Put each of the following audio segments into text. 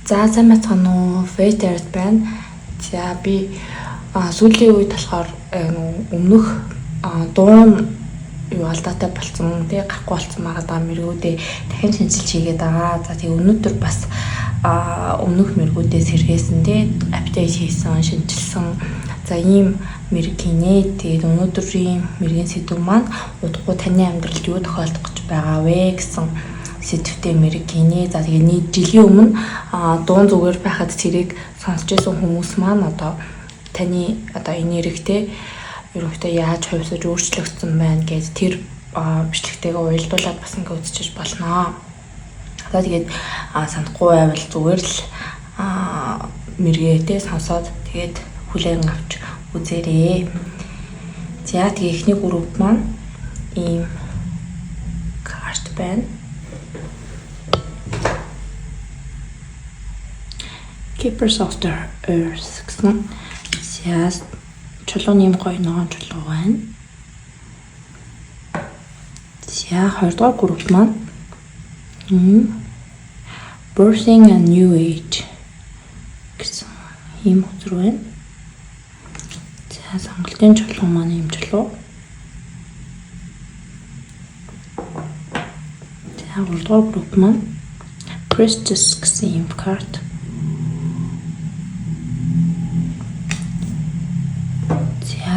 За сайн бацхан уу, Fader байна. За би сүүлийн үед болохоор өмнөх дуун юу алдаатай болсон тий гарахгүй болсон байгаа мэргүүдээ дахин шинжилж хийгээд байгаа. За тий өнөөдөр бас өмнөх мэргүүдээс хэрэгсэн тий апдейт хийсэн, шинжилсэн. За ийм мэрэг гинэ. Тэгээд өнөөдрийн мэргийн сэдв маань удахгүй таны амьдралд юу тохиолдох гэж байгаа вэ гэсэн сэдвтэй мэрэг гинэ. За тэгээ нийт жилийн өмнө дуун зүгээр байхад тэрийг сонсч байсан хүмүүс маань одоо таны одоо энэ нэрэгтэй ерөнхийдөө яаж хувьсаж өөрчлөгдсөн байна гэж тэр бичлэгтэйгээ уялдуулаад бас ингээ үзчихэж болно. За тэгээд санахгүй байвал зүгээр л мэргээтэй сонсоод тэгээд хүлээн авч үзээрэй. За тэгээ эхний групп маань ийм карт байна. Keepers of the Earth гэсэн сяс чулууны юм гоё ногоон чулуу байна. За 2 дугаар групп маань Birthing a New Age гэсэн юм үзэр байна. За сонголтын чулуу маань юм чулуу. За 3 дугаар групп маань Priestess гэсэн юм карт.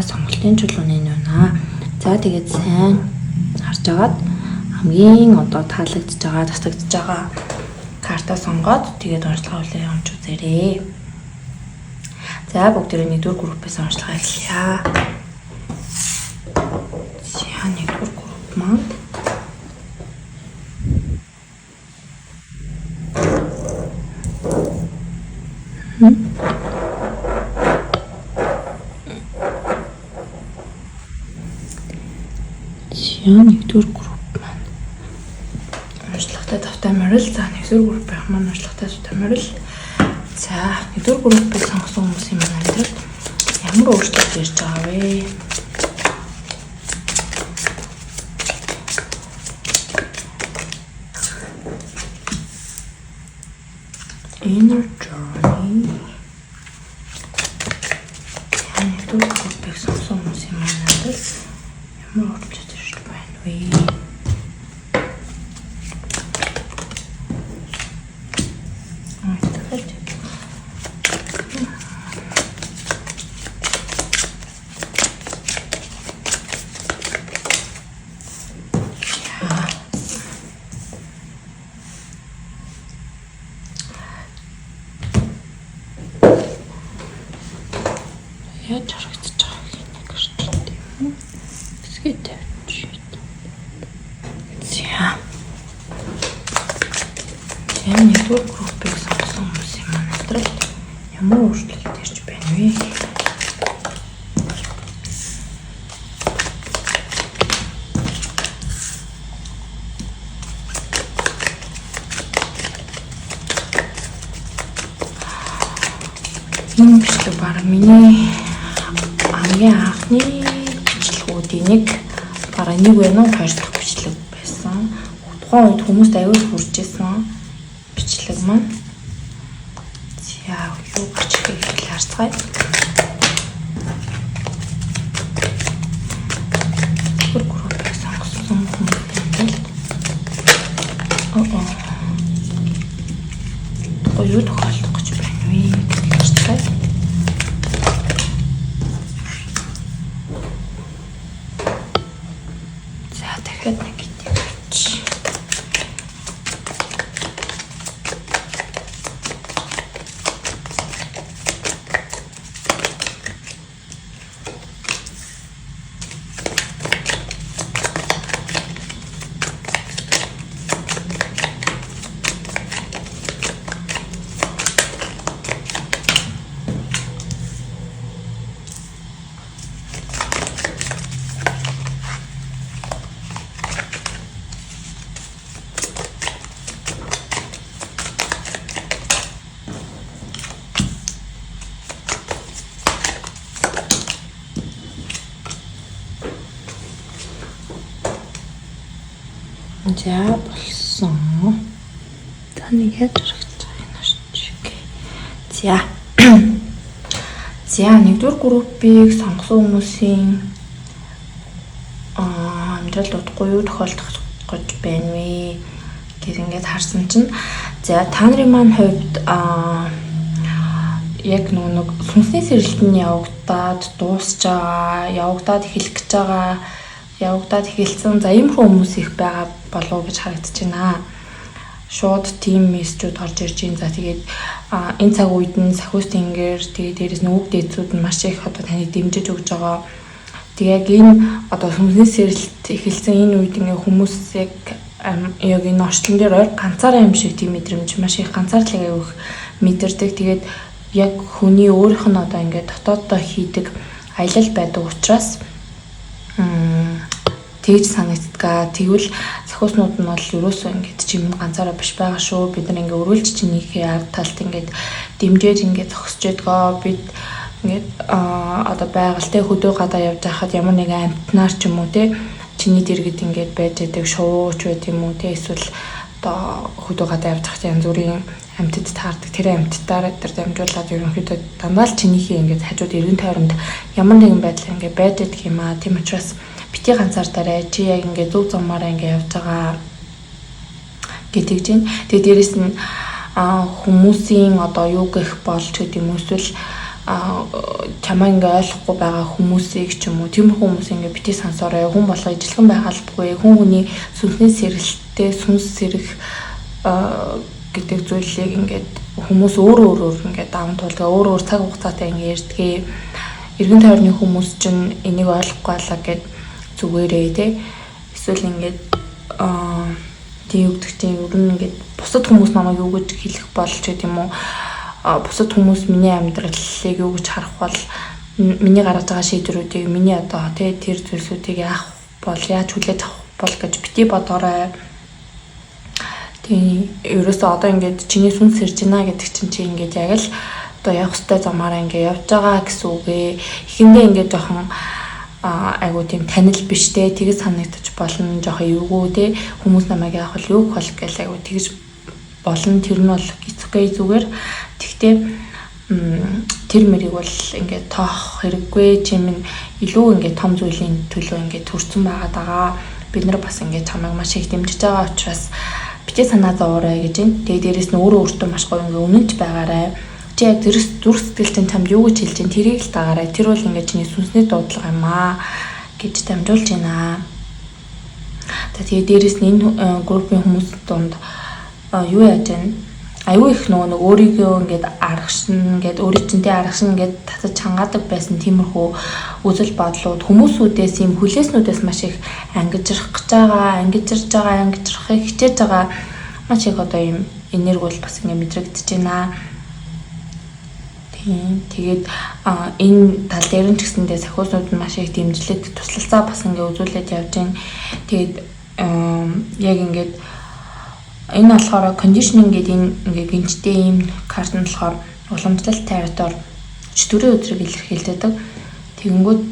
Сонголтын чулууны нүнаа. За тэгээд сайн харж агаад хамгийн одоо таалагдж байгаа, татагдж байгаа картаа сонгоод тэгээд онцлогоо хүлээн авч үзээрэй. За бүгдээ нэгдүгээр группээс онцлогоо эхлэе. За нэгдүгээр групп маань нэгдүгээр групп маань онцлогтой давтай морил. За нэгдүгээр группийн маань онцлогтой давтай морил. За нэгдүгээр группийг сонгосон хүмүүсийн маань амьдралд ямар өөрчлөлт ирж байгаа вэ? Inner journey. За нэгдүгээр группийг сонгосон хүмүүсийн маань амьдралд ямар өөрчлөлт яаж харагдаж байгааг нэг гэрчтэй юм. Хэсгээд тавьчих. За. Энэ нэгдүгээр группийг сонгосон хүмүүсийн маань амьдрал ямар өөрчлөлт ирж байна вэ? Энэ бичлэг бараг миний хамгийн анхны бичлэгүүдийн нэг бараг нэг байна уу 2 дахь бичлэг байсан. Тухайн үед хүмүүст аюул хүрж исэн бичлэг маань. За юу гарч ирэхийг харцгаая. Бүр группийг сонгосон хүмүүстэй. Юу тохиолдох гэж байна вэ? Харцгаая. Дахиад нэг гэдэг чи. За болсон. Таны яаж харагдаж байгаа юм шиг. За. За нэгдүгээр группийг сонгосон хүмүүсийн амьдралд удахгүй юу тохиолдох гэж байна вэ гэж ингээд харсан чинь за та нарын маань хувьд яг нэг сүнсний сэрэлт нь явагдаад дуусж байгаа, явагдаад эхлэх гэж байгаа, явагдаад эхэлсэн за иймэрхүү хүмүүс их байгаа болов уу гэж харагдаж байна. Шууд тим мессежүүд орж ирж байна. За тэгээд энэ цаг үед нь сахиус тэнгэр тэгээд дээрээс нь үг дээдсүүд нь маш их одоо таныг дэмжиж өгж байгаа. Тэгээд яг энэ одоо сүнсний сэрэлт эхэлсэн энэ үед ингээ хүмүүс яг энэ орчлон дээр ойр ганцаараа юм шиг тийм мэдрэмж маш их ганцаардлага авих мэдэрдэг. Тэгээд яг хүний өөрийнх нь одоо ингээ дотооддоо хийдэг аялал байдаг учраас тэгж санагддаг. Тэгвэл сахиуснууд нь бол ерөөсөө ингээд чим ганцаараа биш байгаа шүү. Бид нар ингээ өрүүлж чинийхээ ард талд ингээд дэмжиж ингээд зогсож байдгаа. Бид ингээд одоо байгальтай хөдөө гадаа явж байхад ямар нэгэн амтнаар ч юм уу те чиний дэргэд ингээд байж байдаг шууч байт юм уу те эсвэл одоо хөдөө гадаа явж байхад янз бүрийн амьтад таардаг. Тэр амьтдаар тэр дамжуулаад ерөнхийдөө дандаа л чинийхээ ингээд хажууд эргэн тойронд ямар нэгэн байдлаар ингээд байж байдаг юм аа. Тийм учраас бити ганцаардаарай чи яг ингээд зөв замаараа ингээд явж байгаа гэдэг чинь. Тэгээд дээрэс нь хүмүүсийн одоо юу гэх болж гэдэг юм эсвэл чамаа ингээ ойлгохгүй байгаа хүмүүсийг ч юм уу тиймэрхүү хүмүүс ингээ бити сансороо хүн болго ижилхэн байгаалбгүй хүн хүний сүнсний сэрэлттэй сүнс сэрэх гэдэг зүйлийг ингээд хүмүүс өөр ингээд даван туулдаг өөр цаг хугацаатай ингээ ярьдгээ эргэн тойрны хүмүүс чинь энийг ойлгохгүй алаа гэд зүгээрээ те эсвэл ингээд тийм өгдөг тийм ер нь ингээд бусад хүмүүс намайг юу гэж хэлэх болж гэдэг юм уу бусад хүмүүс миний амьдралыг юу гэж харах бол миний гаргаж байгаа шийдвэрүүдийг миний одоо тэр зүйлсүүдийг яах бол яаж хүлээж авах бол гэж бити бодоорой. Тийм ерөөсөө одоо ингээд чиний сүнс сэрж байна гэдэг чинь чи ингээд яг л одоо явах хөстэй замаараа ингээд явж байгаа гэсэн үг ээ. Эхэндээ ингээд жоохон айгуу тийм танил биш те тэгж санагдаж болно жоохон эвгүй те хүмүүс намайг яах вэ юу болох гэл айгуу тэгж болно тэр нь бол гисгэй зүгээр. Тэгтээ тэр мэрийг бол ингээд тоох хэрэггүй чимэн илүү ингээд том зүйлийн төлөө ингээд төрсөн байгаа даа. Бид нар бас ингээд чамайг маш их дэмжиж байгаа учраас бити санаа зовоорой гэж байна. Тэгээд дээрэс нь өөртөө маш гоё ингээд үнэнч байгаарай. Чи яг зүрх сэтгэл чинь чамд юу гэж хэлж чинь тэрийг л дагаарай. Тэр бол ингээд чиний сүнсний дуудлага юм аа гэж дамжуулж байна. Тэгээд дээрэс нь энэ группийн хүмүүс донд юу яаж вэ? Аюу их нөгөө өөрийгөө ингээд аргашна ингээд өөрийн чинтэй аргашна ингээд татаж хангаадаг байсан тиймэрхүү үзэл бодлууд хүмүүсүүдээс юм хүлээснүүдээс маш их ангижрах гэж байгаа, ангижрахыг хичээж байгаа маш их одоо юм энерги бол бас ингээд мэдрэгдэж байна. Тэгээд энэ тал дээр нь ч гэсэндээ сахиуснууд нь маш их дэмжлэг туслалцаа бас ингээд үзүүлээд явж байна. Тэгээд яг ингээд энэ болохоор conditioning гэдэг энэ ингээ гинжтэй ийм карт нь болохоор уламжлалт territory 4 өдрийг илэрхийлдэг. Тэгэнгүүт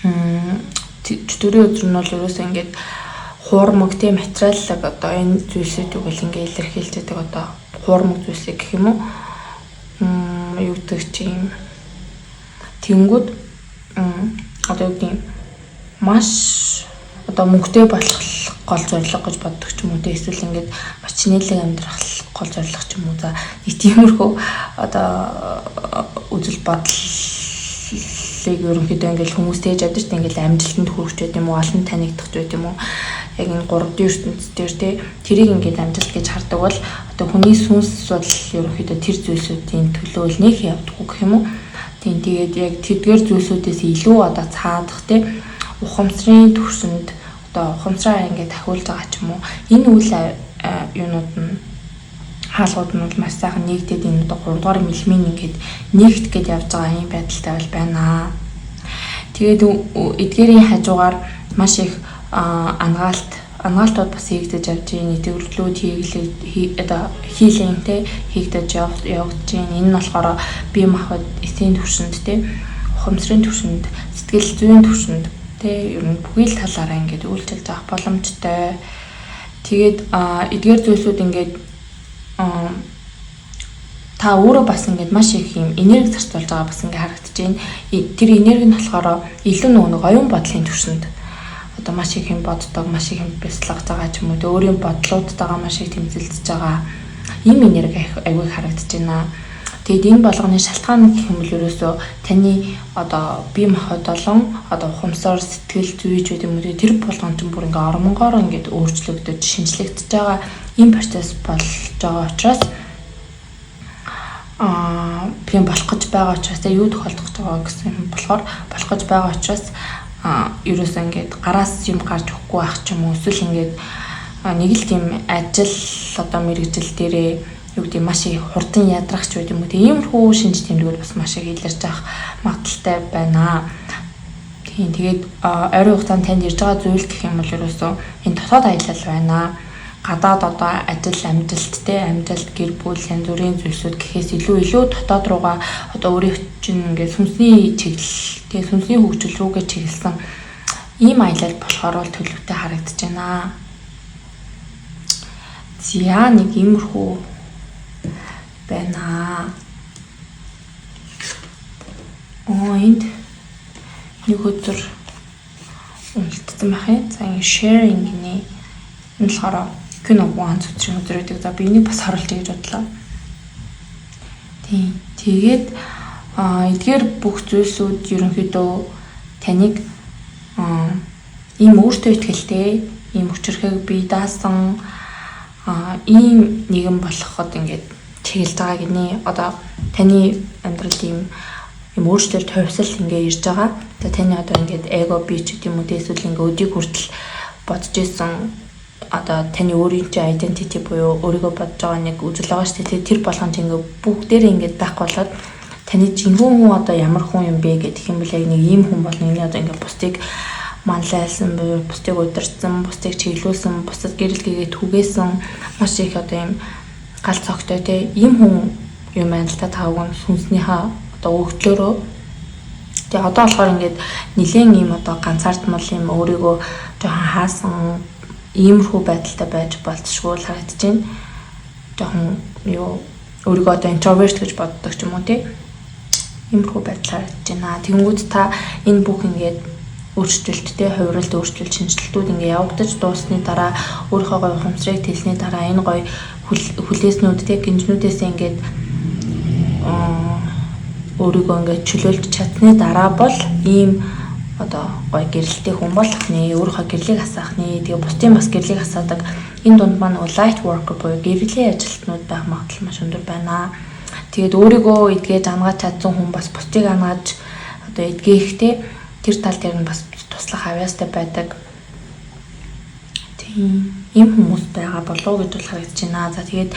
4 өдөр нь бол ерөөсөө ингээд хуурмаг тийм материалыг одоо энэ зүйлсүүдийг бол ингээ илэрхийлдэг одоо хуурмаг зүйлсийг гэх юм уу юу гэдэг чинь тэгэнгүүт одоо юу гэдэг маш одоо мөнгөтэй болох гол зорилго гэж боддог ч юм уу те эсвэл ингээд маш чинэлэг амьдрах гол зорилго ч юм уу за нэг тиймэрхүү одоо үзэл бодлыг ерөнхийдөө ингээд хүмүүс тээж авдаг ч ингээд амжилтанд хүрэх гэдэг юм уу олон танигдах гэдэг юм уу яг энэ 3D ертөнцийн дээр те тэрийг ингээд амжилт гэж хардаг бол одоо хүний сүнс бол ерөнхийдөө тэр зүйлсүүдийн төлөө л нэх явдаггүй гэх юм уу тийм тэгээд яг тэдгээр зүйлсүүдээс илүү одоо цаадах те ухамсарын төвшөнд одоо ухамсараа ингээд ахиулж байгаа ч юм уу энэ үйл юунууд нь хаалгууд нь бол маш сайхан нэгдээд энэ одоо 3 дугаар мэлмийн ингээд нэгт гэж явж байгаа юм байдалтай бол байна. Тэгээд эдгээрийн хажуугаар маш их ангаалтууд бас хийгдэж явж байна. Нэвтрүүлгүүд одоо хийлэнтэй хийгдэж явагдаж байна. Энэ нь болохоор бие махбод эцсийн төвшөнд те ухамсарын төвшөнд сэтгэл зүйн төвшөнд тэ ер нь бүхий л талаараа ингээд үйлчилж авах боломжтой. Тэгээд эдгээр зүйлсүүд ингээд та өөрөө бас ингээд маш их юм энерги зарцуулж байгаа бас ингээд харагдаж байна. Тэр энерги нь болохоор илүү нэг оюун бодлын түвшинд одоо маш их юм боддог, маш их юм бясалгаж байгаа ч юм уу. Тэ өөрийн бодлуудтайгаа маш их тэмцэлдэж байгаа ийм энерги аягүй харагдаж байна. Тэгэд энэ болгоны шалтгаан гэх юм бол ерөөсөө таны одоо бие махбод болон одоо ухамсар, сэтгэл зүйч гэдэг юм уу тэр болгоон ч бүр ингээ ормонгоор ингээд өөрчлөгдөж, шинжлэгдэж байгаа ийм процесс болж байгаа учраас тийм болох гэж байгаа учраас юу тохиолдох гэж байгаа гэсэн юм болохоор болох гэж байгаа учраас ерөөсөө ингээд гараас юм гарч өгөхгүй байх ч юм уу эсвэл ингээд нэг л тийм ажил одоо мэргэжил дээрээ юу гэдэг маш их хурдан ядрахч байд юм уу тиймэрхүү шинж тэмдгүүд бас маш их илэрч авах магадaltaй байна. Тийм тэгээд ойрын хугацаанд танд ирж байгаа зүйл гэх юм бол ерөөсөө энэ дотоод аялал байна. Гадаад одоо ажил амжилт гэр бүл янз бүрийн зүйлсүүд гэхээс илүү дотоод руугаа одоо өөрийн чинь ингээд сүнсний чиглэл тэгээ сүнсний хөгжил рүүгээ чиглэсэн ийм аялал болохоор бол төлөвтэй харагдаж байна. Зя нэг иймэрхүү байна. Энд нэг өдөр уналтсан байх юм. За энэ sharing-ний энэ болохоор кино гуанц өдрийн өдрөдөг. За би энийг бас харуулъя гэж бодлоо. Тийм. Тэгээд эдгээр бүх зүйлсүүд ерөнхийдөө таныг ийм өөртөө ихтэй, ийм хүчрэхэг бие даасан ийм нэгэн болоход ингээд чиглэж байгаа гинэ. Одоо таны амьдрал ийм өөрчлөлт төвсөл ингээ ирж байгаа. Тэгээ таны одоо ингээд эго би ч гэдэг юм уу эсвэл ингээ өдийг хүртэл бодож исэн одоо таны өөрийн чинь identity буюу өөрийгөө бодож байгаа нэг үзэл байгаа шүү дээ. Тэр болгонд ингээ бүгдээрээ ингээ дах болоод таны жинхэнэ хүн одоо ямар хүн юм бэ гэх юм бол яг нэг ийм хүн болно. Энэ одоо ингээ бусдыг манлайлсан буюу бусдыг удирдсан, бусдыг чиглүүлсэн, бусдад гэрэл гээгээ түгээсэн маш их одоо ийм гал цогтой те ийм хүн юм байна л та тавг нь сүнснийхаа одоо өгдлөөрөө тэгээ одоо болохоор ингээд нэлээд ийм одоо ганцаардмал юм өөрийгөө жоохон хаасан иймэрхүү байдалтай байж болцшгүй л харагдаж байна. Жоохон юу өөрийгөө одоо introvert гэж боддог ч юм уу тий. Иймэрхүү байдал харагдаж байна. Тэнгүүд та энэ бүх ингээд өөрчлөлттэй хувиралт өөрчлөлт шинжилтүүд ингээ явагдаж дуусны дараа өөрийнхөө гоё ухамсарыг тэлсний дараа энэ гоё хүлээснүүд тий гинжнүүдээс ингээд өөрийгөө ингээд чөлөөлж чадсны дараа бол ийм одоо гоё гэрэлтэй хүн болох нэ өөрийнхөө гэрлийг асаах нэ тэгээ бусдын бас гэрлийг асаадаг энэ дунд маань light worker буюу гэрлийн ажилтнууд байх магадлал маш өндөр байна. Тэгээд өөрийгөө эдгээж ангааж чадсан хүн бас бусдыг ангааж одоо эдгээхтэй тэр тал дээр нь бас туслах авьяастай байдаг. Тийм ийм хүмүүс байгаа болов гэж бол харагдаж байна. За тэгээд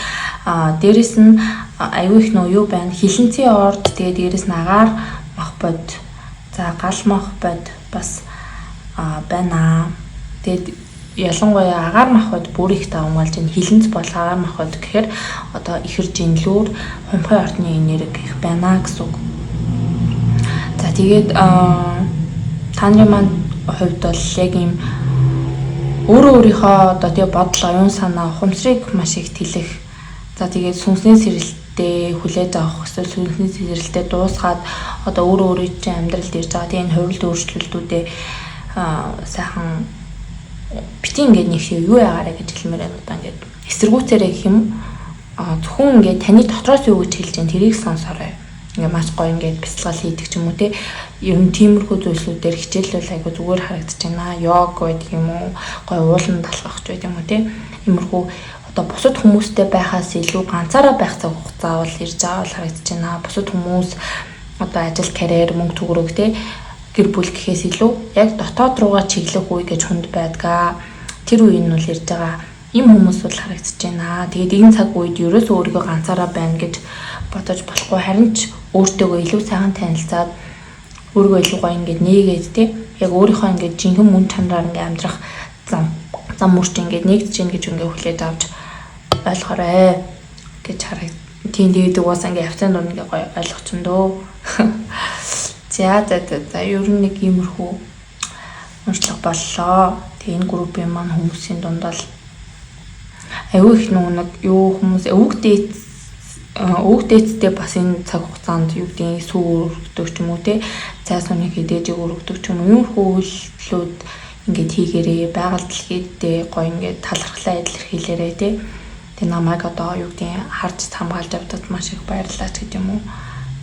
дээрэс нь аюу их нөө юу байна? Хилэнцгийн орд тэгээд дээрэс нь агаар мах бод. За гал мах бод бас байна. Тэгээд ялангуяа агаар мах бод бүр их давмгалж энэ хилэнц бол агаар мах бод гэхээр одоо ихэр жинлүүр хумхын ордны энерги их байна гэсэн үг. За тэгээд таны маань хувьд бол яг ийм өөрийнхөө одоо тэгээ бодол оюун санаа ухамсарыг маш их тэлэх. За тэгээд сүнсний сэрэлттэй хүлээж авах эсвэл сүнсний сэрэлттэй дуусгаад одоо өөрийн чинь амьдралд ирж байгаа тийм хувилт өөрчлөлтүүдээ сайхан бити ингээд нэг шиг юу яагаарэ гэж хэлмээр байна. Одоо ингээд эсэргүүцээрээ гэх юм зөвхөн ингээд таны дотроос юу гэж хэлж байгаа тэрийг сонсоорой. Ингээ маш гоё ингээд бяцлал хийдэг ч юм уу те ер нь тиймэрхүү зүйлсүүдээр хичээлэл айгу зүгээр харагдаж байна. Йог гэдэг юм уу гоё уулан талхах ч гэдэг юм уу те иймэрхүү одоо бусад хүмүүстэй байхаас илүү ганцаараа байх цаг хугацаа бол ирж байгаа бол харагдаж байна. Бусад хүмүүс одоо ажил, карьер, мөнгө төгрөг те гэр бүл гэхээс илүү яг дотоод руугаа чиглэх үе гэж хүнд байдгаа. Тэр үе нь бол ирж байгаа. Ийм хүмүүс бол харагдаж байна. Тэгээд энэ цаг үед ерөөсөө өөрийгөө ганцаараа байна гэж бодож болохгүй харин ч өөртөөгөө илүү сайхан танилцаад өөрийгөө илүү гоё ингээд нээгээд тий яг өөрийнхөө ингээд жинхэнэ мөн чанараар ингээд амьдрах зам мөрч ингээд нэгдэж гин гэж ингээд хүлээж авч ойлгоорой гэж харагд. Тийм тэгээд угаасаа ингээд явцын дунд ингээд гоё ойлгочихно дөө. За ер нь нэг иймэрхүү уншлага боллоо. Тэгээ энэ группийн маань хүмүүсийн дунд бол аюу их нэг юу хүмүүс өвөг дээт өвөг дээдтэй бас энэ цаг хугацаанд юу гэдэг сүү өргөдөг ч юм уу те цай сууны хэдэж өргөдөг ч юм уу юм хөвлөлүүд ингээд хийгээрээ байгаль дэлхийдээ гоё ингээд талархлаа илэрхийлээрээ те тэг намайг одоо юу гэдэг харж хамгаалж авдад маш их баярлалаа гэдэг юм уу.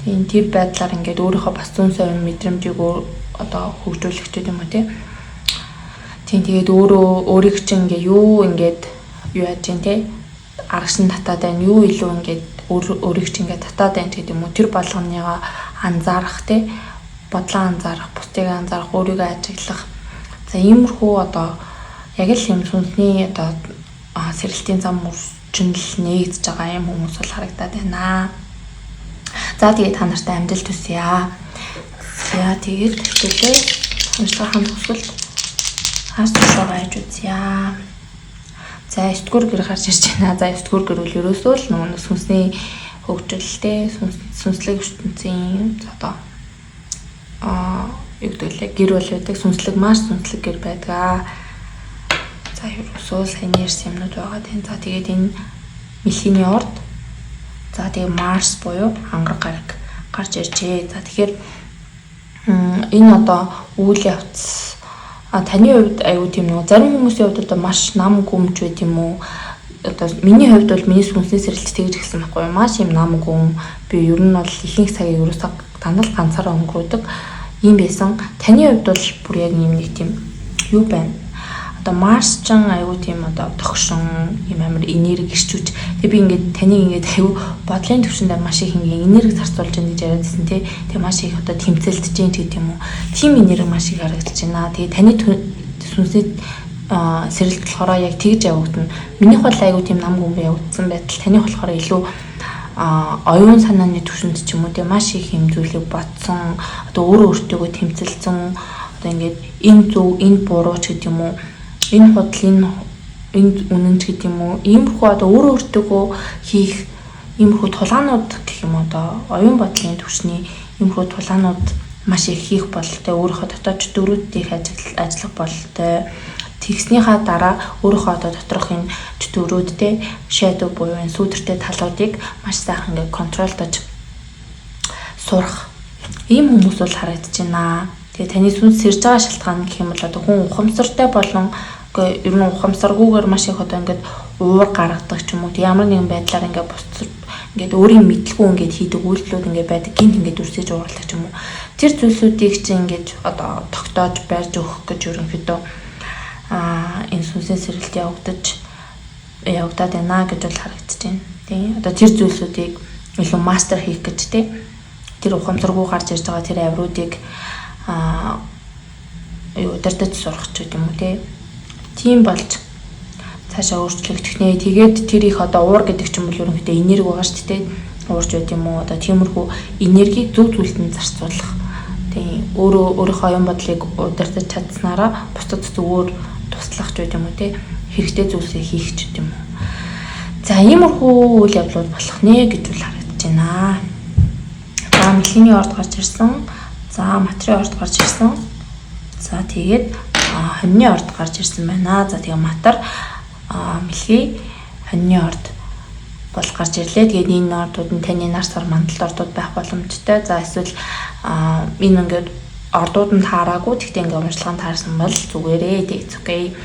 Тийм тэр байдлаар ингээд өөрийнхөө бас 100% мэдрэмжийг одоо хөгжүүлэх гэдэг юм уу те. Тийм тэгээд өөрийг чинь ингээд юу яаж юм те аргаш нь татаад байна юу илүү ингээд өөрийг чинь ингээд татаад байна гэдэг юм уу. Тэр болгоныгоо анзаарах те бодлоо анзаарах, бусдыг анзаарах, өөрийгөө ажиглах. За иймэрхүү одоо яг л юм сүнсний одоо сэрэлтийн зам үржин л нэгдэж байгаа юм хүмүүс бол харагдаад байна. За тэгээд та нартай амжилт хүсье. За тэгээд хэвлээ уншлагын төгсгөл хаас тусаа байж үзье. За 9-р гэр гарч ирж байна. За 9-р гэр бол ерөөсөө л нөгөө сүнсний хөгжилтэй сүнслэг ертөнцийн одоо юу гэдэг гэр бол байдаг сүнслэг маш сүнслэг гэр байдаг. За ерөөсөө сайн ярьсан юмнууд байгаа тийм. За тэгээд энэ мэлхийний орд за тэгээд Марс буюу хангар гараг гарч иржээ. За тэгэхээр энэ одоо үйл явц таны хувьд аюу тийм нэг зарим хүмүүсийн хувьд одоо маш нам гүмж байт юм уу? Одоо миний хувьд бол миний сүнсний сэрэлт тэгж гисэн байхгүй юу? Маш юм нам гүм. Би ер нь бол ихэнх цагийг ерөөсөө танал ганцаараа өнгөрөөдөг юм байсан. Таны хувьд бол бүр яг нэг тийм юу байна? Одоо Марс ч аюу тийм одоо тогшин юм амар энерги ирчүүч. Тэг би ингээд таны ингээд аюу бодлын төвшөнд маш их ингээд энерги зарцуулж байгаа гэж яриадсэн тий. Тэг маш их одоо тэмцэлдэж дээ гэдэг юм уу. Тим энерги маш их харагдаж байна. Тэгээ таны сүнсний сэрэлт болохоор яг тэгж явагдана. Минийх бол аюу тийм нам гүмбэ явагдсан байтал таних болохоор илүү оюун санааны төвшөнд ч юм уу тий маш их юм зүйлийг бодсон. Одоо өөрөө өөртөө тэмцэлсэн. Одоо ингээд энэ зөв энэ буруу ч гэдэг юм уу. Энэ худал энэ үнэн ч гэдэг юм уу. Иймэрхүү одоо өөртөө хийх иймэрхүү тулгаанууд гэх юм одоо оюун бодлын төвшний иймэрхүү тулгаанууд маш их хийх бололтой. Өөрийнхөө дотоод чөтгөрүүдийг ажиллах бололтой. Тэгснийхаа дараа өөрийнхөө одоо доторх энэ чөтгөрүүдтэй shadow буюу энэ сүүдэртэй талуудыг маш сайхан ингээд контролдож сурах. Ийм хүмүүс бол харагдаж байна. Тэгээ таны сүнс сэрж байгаа шалтгаан гэх юм бол одоо хүн ухамсартай болон ер нь ухамсаргүйгээр маш их одоо ингээд уур гаргадаг ч юм уу ямар нэгэн байдлаар ингээд бусд ингээд өөрийн мэдлгүй ингээд хийдэг үйлдэлүүд ингээд байдаг гинт ингээд үрсэж уурлах ч юм уу тэр зүйлсүүдийг чинь ингээд одоо тогтоож барьж өгөх гэж ерөнхийдөө энэ сүнсний сэрэлт явагдаад байна гэж бол харагдаж байна. Тийм одоо тэр зүйлсүүдийг илүү мастер хийх гэж тийм тэр ухамсаргүй гарч ирж байгаа тэр авируудыг удирдах сурах ч гэдэг юм уу тийм болж цаашаа өөрчлөгдөх нэ. Тэгээд тэр их одоо уур гэдэг ч юм бол ерөнхийдөө энерги байгаа шүү дээ. Уурж байт юм уу? Одоо тиймэрхүү энергийг зөв зүйлд нь зарцуулах. Тийм өөрийнхөө оюун бодлыг удирдах чадсанараа бусдад зүгээр туслах ч байт юм уу хэрэгтэй зүйлсээ хийх ч гэдэм үү. За иймэрхүү үйл явдлууд болох нэ гэж үл харагдаж байна. За мэлхийний орд гарч ирсэн. За материйн орд гарч ирсэн. За тэгээд хоньны орд гарч ирсэн байна. За тэгээ матар мэлхий хоньны орд бол гарч ирлээ. Тэгээд энэ ордууд нь таны нар сар мандалт ордууд байх боломжтой. За эсвэл энэ ингээд ордууд нь таараагүй тэгтээ ингээд уншлаганд таарсан бол зүгээрээ it's okay.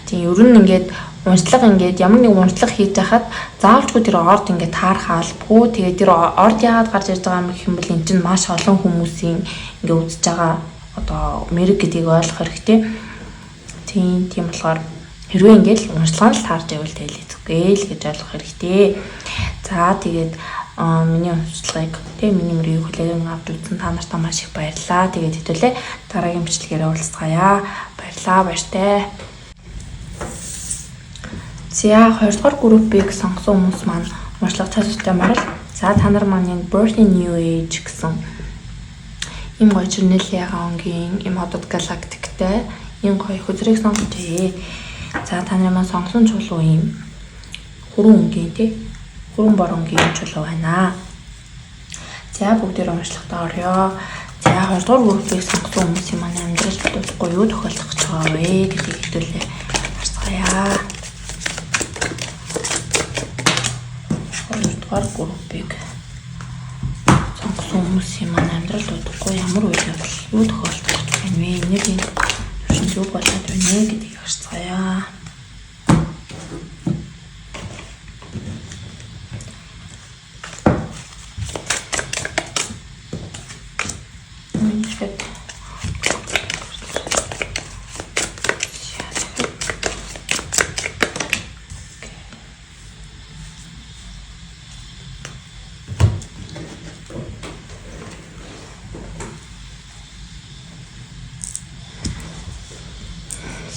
Тийм ер нь ингээд уншлага ингээд ямар нэг уншлага хийж байхад заавалчгүй тэр орд ингээд таарах албагүй. Тэгээд тэр орд яагаад гарч ирж байгаа юм гэх юм бол энэ чинь маш олон хүмүүсийн ингээд үзэж байгаа одоо мэрэг гэдгийг ойлгох хэрэгтэй. Тийм болохоор хэрвээ ингээд уншлагын л таарж байвал тэгэл зүгэй л гэж ойлгох хэрэгтэй. За тэгээд миний уншлагыг миний мөрийг хүлээн авч үзсэн та нартай маш их баярлалаа. Тэгээд хэвлээ дараагийн бичлэгээр уулзцаая. Баярлалаа баяртай. За 2 дугаар группийг сонгосон хүмүүс маань уншлага цааштай марал. За та нар маань энэ Birthing New Age гэсэн ийм гоё журналын онгийн ийм хотод галактиктэй ийм гоё хөзрийг сонгочихъя. За та нар маань сонгосон чулуу ийм хүрэн өнгийн хүрэн бор өнгийн чулуу байна. За бүгдээр уншлагатаа орё. За 2 дугаар группийг сонгосон хүмүүсийн маань амьдралд дутхгүй юу тохиолдох гэж байгаа вэ гэдгийг хэвлээ харцгаая. 2 дугаар группийг сонгосон хүмүүсийн маань амьдрал удахгүй ямар үйл явдал юу тохиолдож байна вэ? Энергийн төвшин юу болоод байна вэ гэдгийг харцгаая.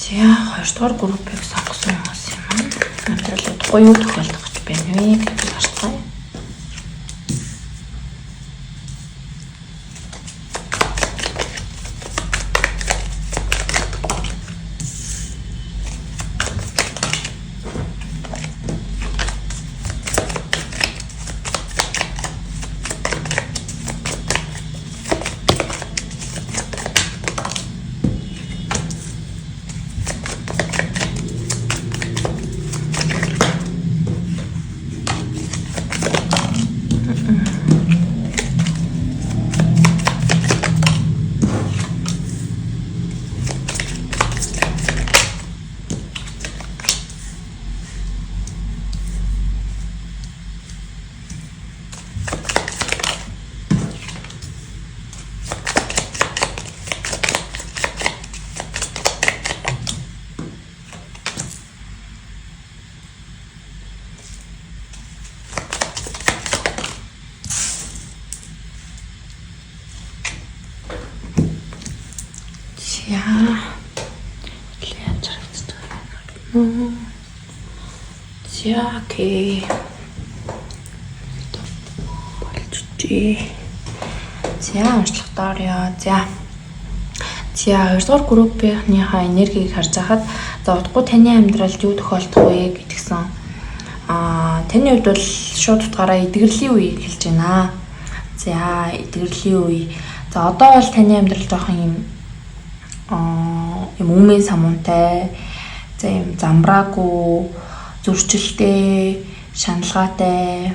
За 2 дугаар группийг сонгосон хүмүүс юм аа. Амьдрал удахгүй юу тохиолдох гэж байна вэ гэдгийг харцгаая. За окей. Болчихжээ. За уншлахтаа орё. За 2 дугаар группийнхнийхаа энергийг харж байхад за удахгүй таны амьдралд юу тохиолдох вэ гэдгсэн таны хувьд бол шууд утгаараа эдгэрлийн үе хэлж байна. За эдгэрлийн үе. За одоо бол таны амьдрал жоохон юм өмнө самуунтай, за юм замбраагүй, зөрчилтэй, шаналгаатай.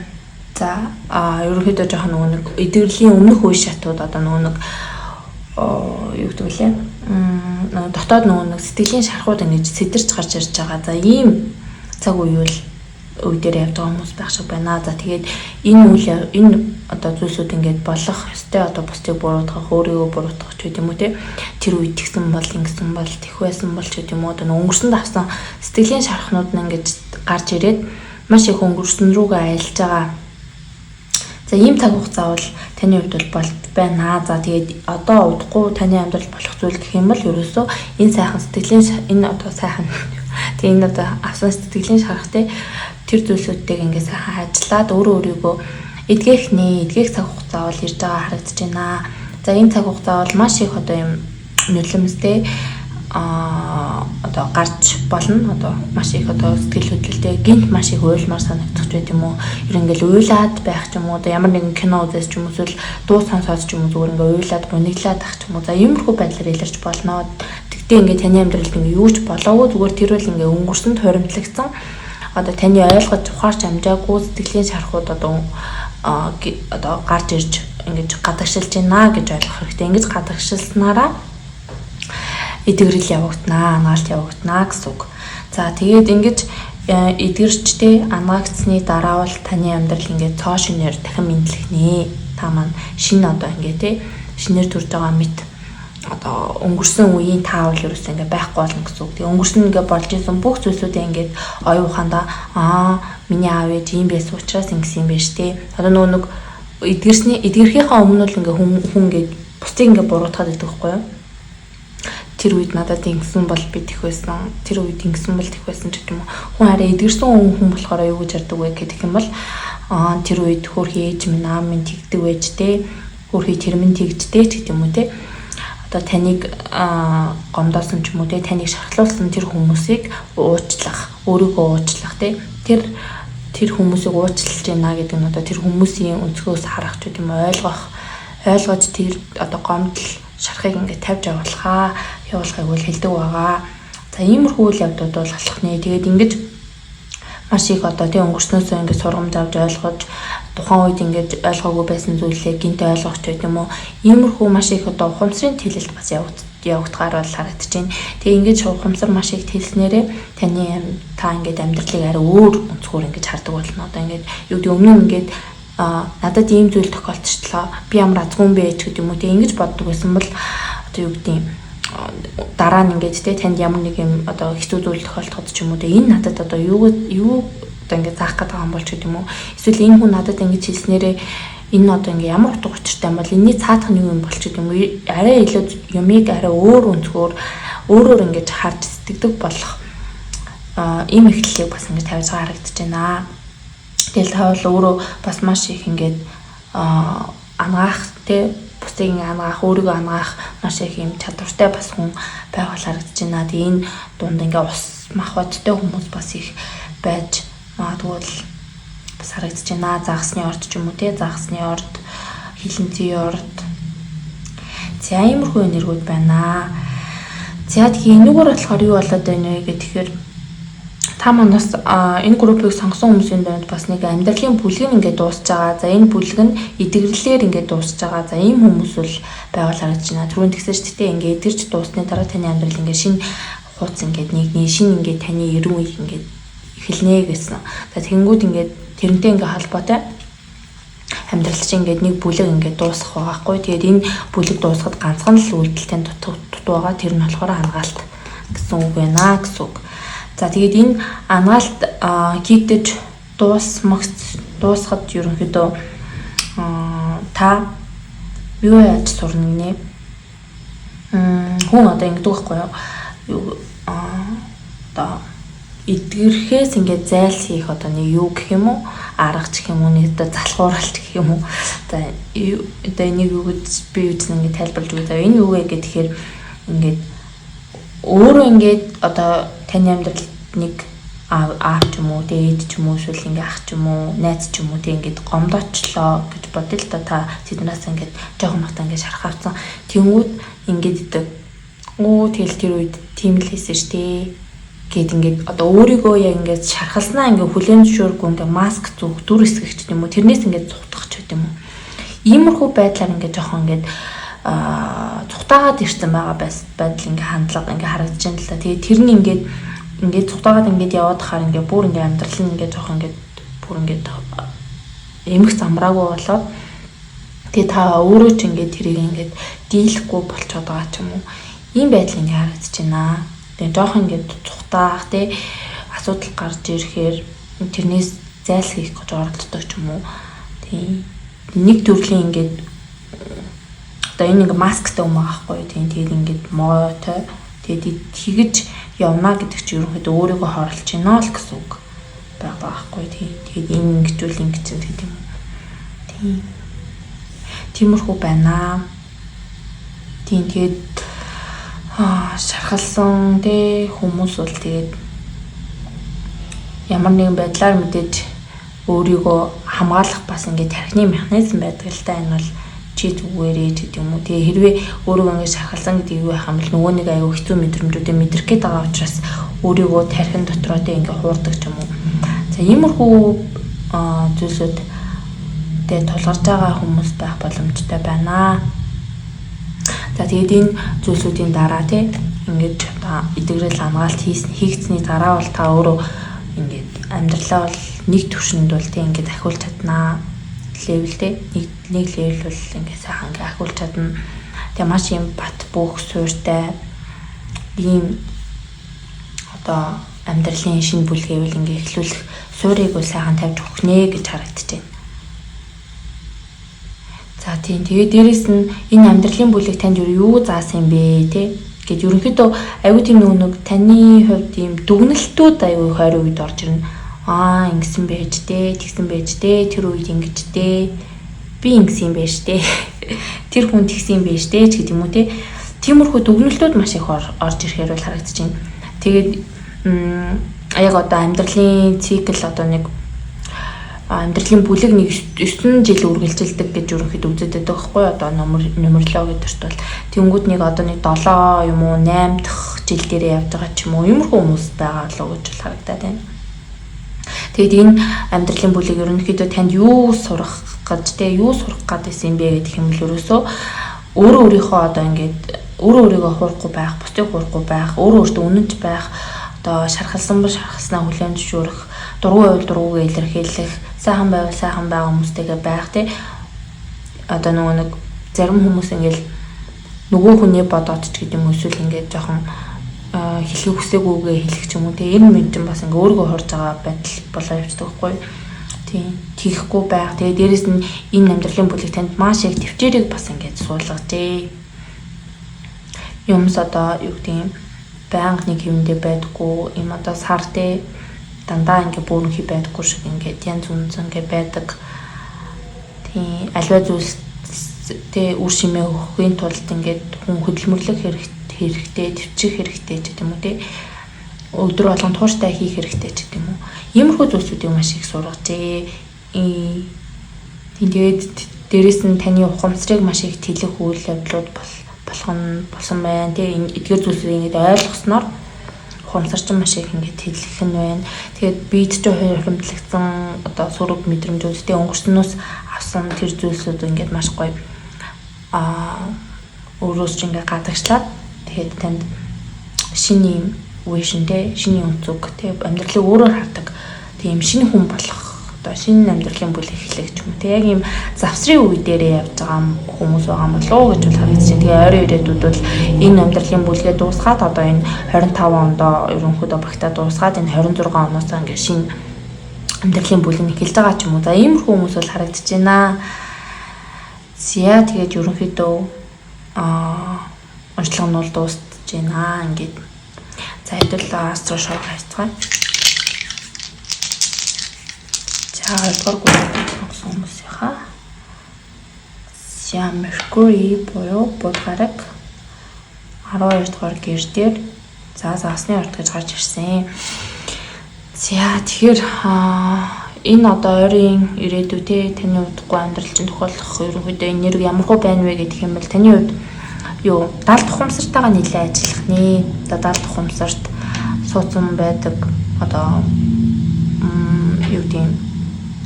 За ерөнхийдөө жоохон нэг эдгэрлийн өмнөх үе шатууд одоо нэг юу гэдэг вэ? Дотоод нэг сэтгэлийн шархууд ингэж сэтэрч гарч ирж байгаа. За ийм цаг үе үе дээр явж байгаа хүмүүс байх шиг байна. За тэгээд энэ одоо зүйлсүүд ингэж болох ёстой одоо бусдыг буруутгах, өөрийгөө буруутгах ч гэдэм үү те. Тэр үед тэгсэн бол ингэсэн бол тэх байсан бол ч гэдэм үү одоо өнгөрсөнд авсан сэтгэлийн шархнууд нь ингэж гарч ирээд маш их өнгөрсөн рүүгээ аялж байгаа. За ийм цаг хугацаа бол таны хувьд бол болт байна. За тэгээд одоо удахгүй таны амьдрал болох зүйл гэх юм бол ерөөсөө энэ сайхан сэтгэлийн энэ одоо сайхан тэгээд энэ одоо авсан сэтгэлийн шархтай тэр зүйлсүүдтэйг ингээд сайхан ажиллаад өөрийгөө эдгэх цаг хугацаа бол ирж байгаа харагдаж байна. За энэ цаг хугацаа бол маш их одоо юм нулимстэй одоо гарч болно. Одоо маш их одоо сэтгэл хөдлөлтэй гинт маш их уйлмаар санагдах ч байт юм уу. Ер нь ингээл уйлаад байх ч юм уу. Одоо ямар нэгэн кино үзэж ч юм уу эсвэл дуу сонсоод ч юм уу зүгээр ингээл уйлаад бониглаад байх ч юм уу. За иймэрхүү байдлаар илэрч болно. Тэгтээ ингээд таны амьдралд ингээ юу ч болоогүй зүгээр тэр үл ингээ өнгөрсөнд хуримтлагдсан одоо таны ойлгож ухаарч амжаагүй сэтгэлийн шархууд одоо гарч ирж ингэж гадагшилж байна гэж ойлгох хэрэгтэй. Ингэж гадагшилснараа эдгэрэл явагдана, анаалт явагдана гэсэн үг. За тэгээд ингэж эдгэрчтэй анаагдсны дараа бол таны амьдрал ингээд цоо шинээр дахин мэдлэх нэ. Та маань шинэ одоо ингээ тий шинээр төрж байгаа мэт одоо өнгөрсөн үеийн таавал ерөөсөө ингээ байхгүй болно гэсэн үг. Тэгээ өнгөрсөн ингээ болж исэн бүх зүйлсүүдээ ингээ оюун ухаандаа миний аав ээж ийм байсан учраас ингэсэн юм байна шүү дээ. Одоо нэг эдгэрхийнхаа өмнө л ингээ хүн ингээ бусдыг ингээ буруутгаад байдаг байхгүй юу? Тэр үед надад ингэсэн бол би тэх байсан. Тэр үед ингэсэн бол тэх байсан ч гэх юм уу. Хүн арай эдгэрсэн хүн болохоор юу гэж ярьдаг вэ гэх юм бол тэр үед хөөрхий ээж минь аав минь тэгдэг байж дээ. Хөөрхий тэр минь тэгжтэй ч гэх юм уу те. Одоо таныг гомдоосон ч юм уу те таныг шархлуулсан тэр хүмүүсийг уучлах, өөрийгөө уучлах те тэр хүмүүсийг уучлж байна гэдэг нь одоо тэр хүмүүсийн өнцгөөс харах ч гэдэм ойлгож тэр одоо гомдол шархыг ингээд тавьж явуулахыг үл хэлдэг байгаа. За иймэрхүү үйл явдууд бол болох нэ. Тэгээд ингэж маш их одоо тий өнгөрснөөсөө ингээд сургамж авч ойлгож тухайн үед ингээд ойлгоогүй байсан зүйлээ гинт ойлгох ч гэдэг юм уу. Иймэрхүү маш их одоо ухамсарын тэлэлт бас явагдахаар бол харагдаж байна. Тэгээ ингээд ухамсар маш их тэлснээрээ та ингээд амьдралыг арай өөр өнцгөр ингээд хардаг болно. Одоо ингээд юу гэдэг өмнө ингээд надад ийм зүйл тохиолдчихлоо. Би ямар азгүй юм бэ гэдэг юм уу. Тэгээ ингэж боддог байсан бол одоо юу гэдэг дараа нь ингээд те танд ямар нэг юм одоо хэцүү зүйл тохиолдоход ч юм уу. Тэгээ энэ надад одоо юу одоо ингээд заах гэдэг юм бол ч гэдэг юм уу. Эсвэл энэ хүн надад ингэж хэлснээрээ энэ одоо ингээ ямар утга учиртай юм бол энэний цаадах нь юу юм болч гэдэг юм уу. Арай илүү юмыг арай өөр өнцгөр өөрөөр ингэж харж сэтгэдэг болох ийм эхлэлийг бас ингэ тавьж байгаа харагдаж байна. Тэгэл та бол өөрөө бас маш их ингээд ангаах те бусдыг ангаах, өөрийгөө ангаах маш их юм чадвартай бас хүн байгаад харагдаж байна. Тэгээ энэ дунд ингээ ус махбодтой хүмүүс бас их байж магадгүй бас харагдаж байна. Загасны орд ч юм уу те загасны орд, хилэнцгийн орд. За иймэрхүү энергиуд байна. За тэгээ энэгээр болохоор юу болоод байна вэ гэхээр та манаас энэ группыг сонгосон хүмүүсийн дунд бас нэг амьдралын бүлэг нь ингээд дуусж байгаа. За энэ бүлэг нь эдгэрлэлээр ингээд дуусж байгаа. За ийм хүмүүс бол байгаль харагдаж байна. Түрүүн тэгсэн шүү дээ ингээд эдгэрч дуусны дараа таны амьдрал ингээд шинэ хууц ингээд нэгний шинэ ингээд таны эрен үе ингээд эхэлнэ гэсэн. За тэгэнгүүт ингээд тэрнтэй ингээд холбоотой амьдрал чинь ингээд нэг бүлэг ингээд дуусах байгаа хгүй. Тэгээд энэ бүлэг дуусахад ганцхан л үйлдэлтэй дутуу байгаа. Тэр нь болохоор ангаалт гэсэн үг байна гэсэн үг. За тэгээд энэ ангаалт хийгдэж дуусахад ерөнхийдөө та юу яаж сурна гинэ? Хүн одоо ингэдэг байхгүй юу? Одоо эдгэрхээс ингээд зайлсхийх одоо нэг юу гэх юм уу? Арга ч гэх юм уу, нэг одоо залхууралт гэх юм уу? Одоо энийг юу гэж би үзнэ ингээд тайлбарлаж өгье. Энэ юу вэ гэхээр ингээд өөрөө ингээд одоо таны амьдрал нэг аав ч юм уу, дээд ч юм уу, эсвэл ингээ ах ч юм уу, найз ч юм уу, тэг ингээд гомдоочлоо гэж бодъё л да та тэднээс ингээд жоохон махтаа ингээд шарах авсан. Тэнгүүд ингээд идэг. Тэгэл тэр үед тийм л хийсэн ш тий. Гэт ингээд одоо өөрийгөө яг ингээд шархалснаа ингээд хүлээн зөвшөөргүй ингээд маск зүг дүр эсгэгч юм уу, тэрнээс ингээд цухтах ч гэдэм юм. Иймэрхүү байдлаар ингээд жоохон ингээд цухтаагаад ирсэн байгаа байдал ингээ хандлага ингээ харагдаж байна л да. Тэгээ тэр нь ингээд цухтаагаад ингээд яваад хахаар ингээ бүр ингээ амьдрал нь ингээ жоох ингээ бүр ингээ эмх замраагүй болоод тэгээ та өөрөө ч ингээ тэрийг ингээ дийлэхгүй болчиход байгаа ч юм уу. Ийм байдал ингээ харагдаж байна. Тэгээ жоох ингээ цухтаах тий асуудал гарч ирэхээр тэрнээс зайлсхийх гэж оролддог ч юм уу. Тий нэг төрлийн ингээ одоо энэ ингээ масктай юм аахгүй тийм тэгээд ингээд моотой тэгээд тэгж явна гэдэг чинь ерөнхийдөө өөрийгөө хорлож байна л гэсэн үг байгаа байхгүй тийм тэгээд энэ ингэжүүл ингэж гэдэг юм. Тийм. Тиймэрхүү байна. Тийм тэгээд шархалсан тий хүмүүс бол тэгээд ямар нэгэн байдлаар мэдээж өөрийгөө хамгаалах бас ингээд тархины механизм байдаг л да. Энэ бол чи зүгээрээ гэдэг юм уу. Тэгээ хэрвээ өөрийгөө ингэж шархалсан гэдэг юу байх юм бол нөгөө нэг аюу хэцүү мэдрэмжүүдээ мэдрэх гээд байгаа учраас өөрийгөө тархин дотроо тэ ингээ хуурдаг ч юм уу. За иймэрхүү зүйлсүүд тэгээ тулгарч байгаа хүмүүс байх боломжтой байна. За тэгээд энэ зүйлсүүдийн дараа тий ингэж одоо эдгэрэл хамгаалт хийгдсэний дараа бол та өөрөө ингээд амьдралаа бол нэг төвшөнд бол тий ингээд ахиулж чаднаа. Левелтэй нэг левел бол ингээ сайхан ингээ ахиулж чадна. Тэгээ маш юм бат бөөх суурьтай ийм одоо амьдралын шинэ бүлгээвэл ингээ эхлүүлэх суурийг бол сайхан тавьж өгөх нэ гэж харагдаж байна. За тийм тэгээ дээрэс нь энэ амьдралын бүлэг танд юу заасан юм бэ те гэд ерөнхийдөө аюу тийм нэг таны хувьд ийм дүгнэлтүүд аюу хайр үед орж ирнэ. Ингэсэн байж дээ, тэгсэн байж дээ, тэр үед ингэж дээ. Би ингэсэн байж дээ. Тэр хүн тэгсэн байж дээ ч гэдэг юм уу те. Тиймэрхүү дүгнэлтүүд маш их орж ирэхээр бол харагдаж байна. Тэгээд яг одоо амьдралын цикл одоо нэг амьдралын бүлэг нэг 9 жил үргэлжилдэг гэж ерөнхийдөө үздэг байхгүй одоо нумерологи гэдэрт бол тэнгууд нэг одоо нэг 7 юм уу 8 дахь жил дээрээ явж байгаа ч юм уу иймэрхүү хүмүүс байгаа л гэж харагдаад байна. Тэгээд энэ амьдралын бүлэг ерөнхийдөө танд юу сурах гэж те юу сурах гэдсэн юм бэ гэх юм бол ерөөсөө өөрөө өөрийнхөө одоо ингээд өөрөө өөрийгөө хуурахгүй байх, бусдыг хуурахгүй байх, өөрөө өөртөө үнэнч байх, одоо шархалсан ба шархалснаа хүлээн зөвшөөрөх, дургүй байвал дургүйгээ илэрхийлэх, сайхан байвал сайхан байгаа хүмүүстэйгээ байх те. Одоо нөгөө нэг зарим хүмүүс ингээд нөгөө хүний бодоод ч гэдэг юм эсвэл ингээд жоохон хэлхийг хүсээгүйгээ хэлэх ч юм уу те. Энэ мэд чинь бас ингээд өөрийгөө хорж байгаа байдал болоо явчихдаг байхгүй. Тийм тийхгүй байх. Тэгээ дээрэс нь энэ амьдралын бүлэг танд маш их төвчээрийг бас ингээд суулгажээ. Юмс одоо юу гэдэг юм байнга нэг хэвэндээ байдаггүй юм одоо сар те дандаа ингээд бүөрнхий байдаггүй шиг ингээд янз бүрийн ингээд байдаг. Тийм альва зүйлс тэ үр шимээ өгөхийн тулд ингээд хүн хөдөлмөрлөх хэрэгтэй, төвчих хэрэгтэй ч гэдэг юм уу те. Өдөр болгон тууштай хийх хэрэгтэй ч гэдэг юм уу. Иймэрхүү зүйлсүүдийг маш их сургажээ. Тэгээд дээрэс нь таны ухамсарыг маш их тэлэх үйл явдлууд болсон байна. Тэгээ эдгээр зүйлсийг ингээд ойлгосноор ухамсар чинь маш их ингээд тэлэх нь байна. Тэгээд бид ч хуримтлагдсан одоо сураг мэдрэмжүүдтэй өнгөрснөөс авсан тэр зүйлсүүд ингээд маш гоё өөрөөс ч ингээд гадагшлаад тэгээд танд шинэ vision те шинэ өнцөг те амьдралыг өөрөөр хардаг тийм шинэ хүн болох одоо шинэ амьдралын бүлэг эхлэх ч юм те яг ийм завсрын үе дээрээ явж байгаа хүмүүс байгаа юм болов уу гэж бол харагдчих. Тэгээ ойрын ирээдүйд бол энэ амьдралын бүлгээ дуусгаад одоо энэ 25 онд ерөнхийдөө багтаа дуусгаад энэ 26 оноос ингээд шинэ амьдралын бүлэг эхэлж байгаа ч юм уу. За иймэрхүү хүмүүс бол харагдаж байна. Зя тэгээд ерөнхийдөө онцлог нь бол дуусж байна ингээд. За хэдүүл астро шоу хайцгаа. За хоёрдугаар групп хүмүүсийнхаа. За Mercury буюу Будгараг 12 дугаар гэр дээр за загасны орд гэж гарч ирсэн. За тэгэхээр энэ одоо ойрын ирээдүйд таны удахгүй амьдрал чинь тохиолдох ерөнхийдөө энерги ямар хөө байна вэ гэдэг юм бол таны хувьд юу даалт ухамсартайгаа нийлээ ажиллах нэ. Одоо даалт ухамсарт суудсан байдаг одоо юу тийм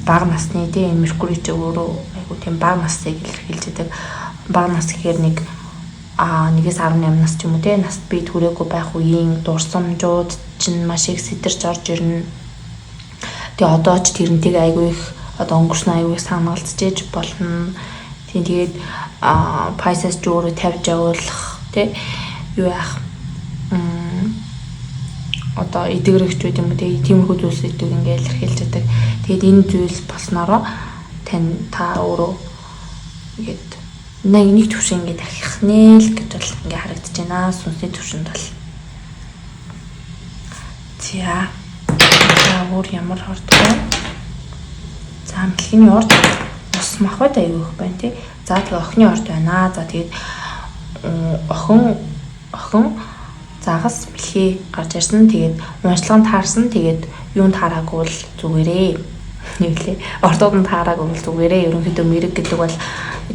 бага насны тийм Меркури ч өөрөө айгу тийм бага насныг илэрхийлж байдаг. Бага нас гэхээр нэг 1-18 нас ч юм уу тийм наст би түрээгүй байх үеийн дурсамжууд чинь маш их сэтэрч орж ирнэ. Тэгээ одоо ч тэрнтэйг айгу их одоо өнгөрсөн айгу санаалцж ээж болно. Тэгээд Pisces ч өөрөө тавьж явуулах тий юу яах одоо эдгэрэгчүүд юм уу тиймэрхүү зүйлсүүдийг ингээд илэрхийлж байдаг. Тэгээд энэ зүйл болсноороо та өөрөө ингээд нэг төвшин ингээд ахих нэ л гэж бол ингээд харагдаж байна. Сүнсний төвшөнд бол. За өөр ямар орд вэ? За амтлагын орд ус махбод аюух байна тий. За тэгээ охины орд байна. За тэгээд охин загас бэлхий гарч ирсэн. Тэгээд уншлаганд таарсан. Тэгээд юунд таараагүй л зүгээрээ. Нэглээ. Ордууд нь таараагүй л зүгээрээ. Ерөнхийдөө мэрэг гэдэг бол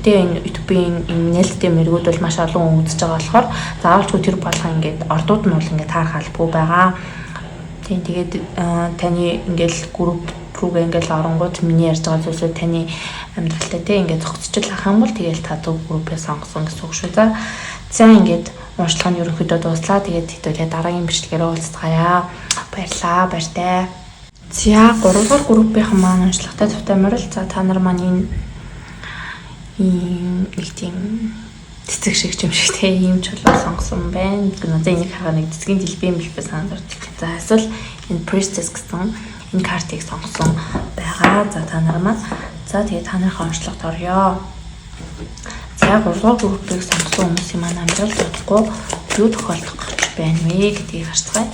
тэгээ энэ YouTube-ийн нээлттэй мэрэгүүд бол маш олон үзэж байгаа болохоор заавалчгүй тэр болгоо ингээд ордууд нь бол ингээд таарах албагүй байгаа. Тэгээд таны ингээл групп руугаа ингээл оронгууд миний ярьж байгаа зүйлсүүд таны амьдралтай те ингээд зохицож ах юм бол тэгэл та зөв группээ сонгосон гэсэн үг шүү. За ингээд уншлага нь ерөнхийдөө дууслаа. Тэгээд хэдүүлээ дараагийн бичлэгээр уулзцгаая. Баярлаа, баяртай. За 3 дугаар группийн маань уншлагатай төвтөмөр л за та нар маань энэ нэг тийм цэцэг шиг юм шиг те ийм ч болоо сонгосон байна. За энийг хараа нэг цэцгийн дэлбэм билбэ санаад орчих. За эсвэл энэ Priestess гэсэн энэ картыг сонгосон байгаа. За та нар маань за тэгээ та нарын онцлогт орё. За 3 дугаар группийг сонгосон хүмүүсийн маань амьдрал бодохгүй юу тохиолдох гэж байна вэ гэдгийг харцгаая.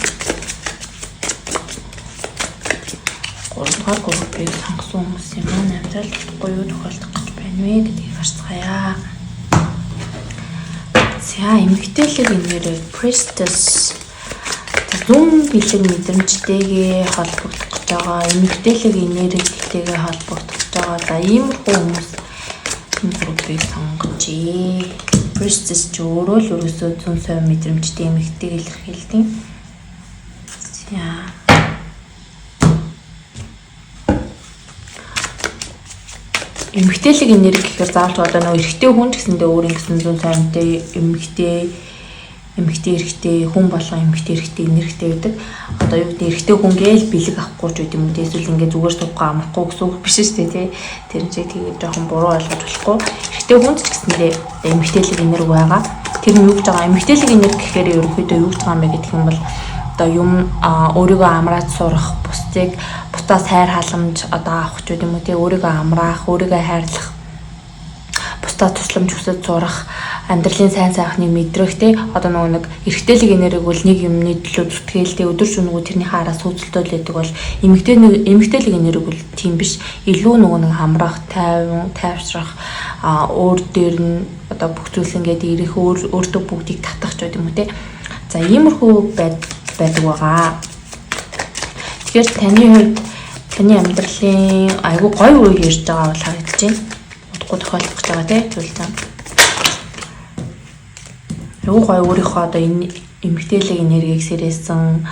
3 дугаар группийг сонгосон хүмүүсийн маань амьдрал бодохгүй юу тохиолдох гэж байна вэ гэдгийг харцгаая. За эмгтээлэг нэрээ Priestess зүүн бэлэг мэдрэмжтэйгээ холбогдох гэж байгаа. Эмгтээлэг энергитэйгээ холбогдох гэж байгаа. За иймэрхүү хүмүүс энэ группийг сонгожээ. Priestess ч өөрөө л ерөөсөө зүүн совь мэдрэмжтэй эмгтэйг илэрхийлдэг. За эмгтээлэг энерги гэхээр заавал одоо нөгөө эрэгтэй хүн ч гэсэндээ өөр ингэсэн зүүн сайнтай эмэгтэй эрэгтэй хүн болгон эмэгтэй эрэгтэй энергитэй байдаг. Одоо юу гэдэг эрэгтэй хүн гээл бэлэг авахгүй ч гэдэг юм уу. Эсвэл ингээд зүгээр суугаа амрахгүй гэсэн үг биш шүү дээ тий. Тэр нь тэгээд жоохон буруу ойлгож болохгүй. Эрэгтэй хүн ч гэсэндээ эмэгтэйлэг энерги байгаа. Тэр нь юу гэж байгаа эмэгтэйлэг энерги гэхээр ерөнхийдөө юу гэж байгаа юм бэ гэдэг юм бол одоо юм өөрийгөө амрааж сурах, бусдаас хайр халамж одоо авах ч гэдэг юм уу тий. Өөрийгөө амраах, өөрийгөө хайрлах, бусдад тусламж хүсэж сурах, амьдралын сайн сайхныг мэдрэх тий. Одоо нөгөө нэг эрэгтэйлэг энерги бол нэг юмны төлөө зүтгэлтэй өдөр шөнөгүй тэрнийхээ араас хөөцөлтөөл байдаг бол эмэгтэйлэг энерги бол тийм биш. Илүү нөгөө нэг хамрах, тайвшрах, өөр дээр нь одоо бүх зүйлс ингээд ирэх өөртөө бүгдийг татах ч гэдэг юм уу тий. За иймэрхүү байдаг байгаа. Тэгэхээр таны хувьд таны амьдралын айгүй гоё үе ирж байгаа бол харагдаж байна. Удахгүй тохиолдох гэж байгаа тий. Зүйлсэн. Айгүй гоё өөрийнхөө одоо энэ эмгтээлэг энергийг сэрээсэн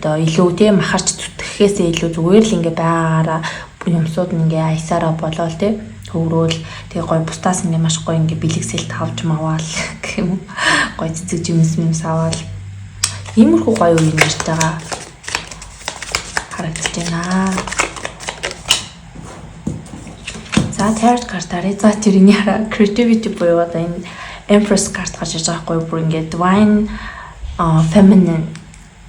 одоо илүү тий махарч зүтгэхээсээ илүү зүгээр л ингээ байгаагаараа юмсууд нь ингээ аясаараа болоо л тий. Хөврөөл тэгээ гоё бусдаас ингээ маш гоё ингээ бэлэгсэлт авч маваал гэх юм уу. Гоё цэцэг жимс аваал. Иймэрхүү гоё үе нэрж байгаа харагдаж байна. За tarot картаараа за тэрний хараа creativity буюу одоо энэ Empress карт гарч ирж байгаа байхгүй бүр ингээд divine feminine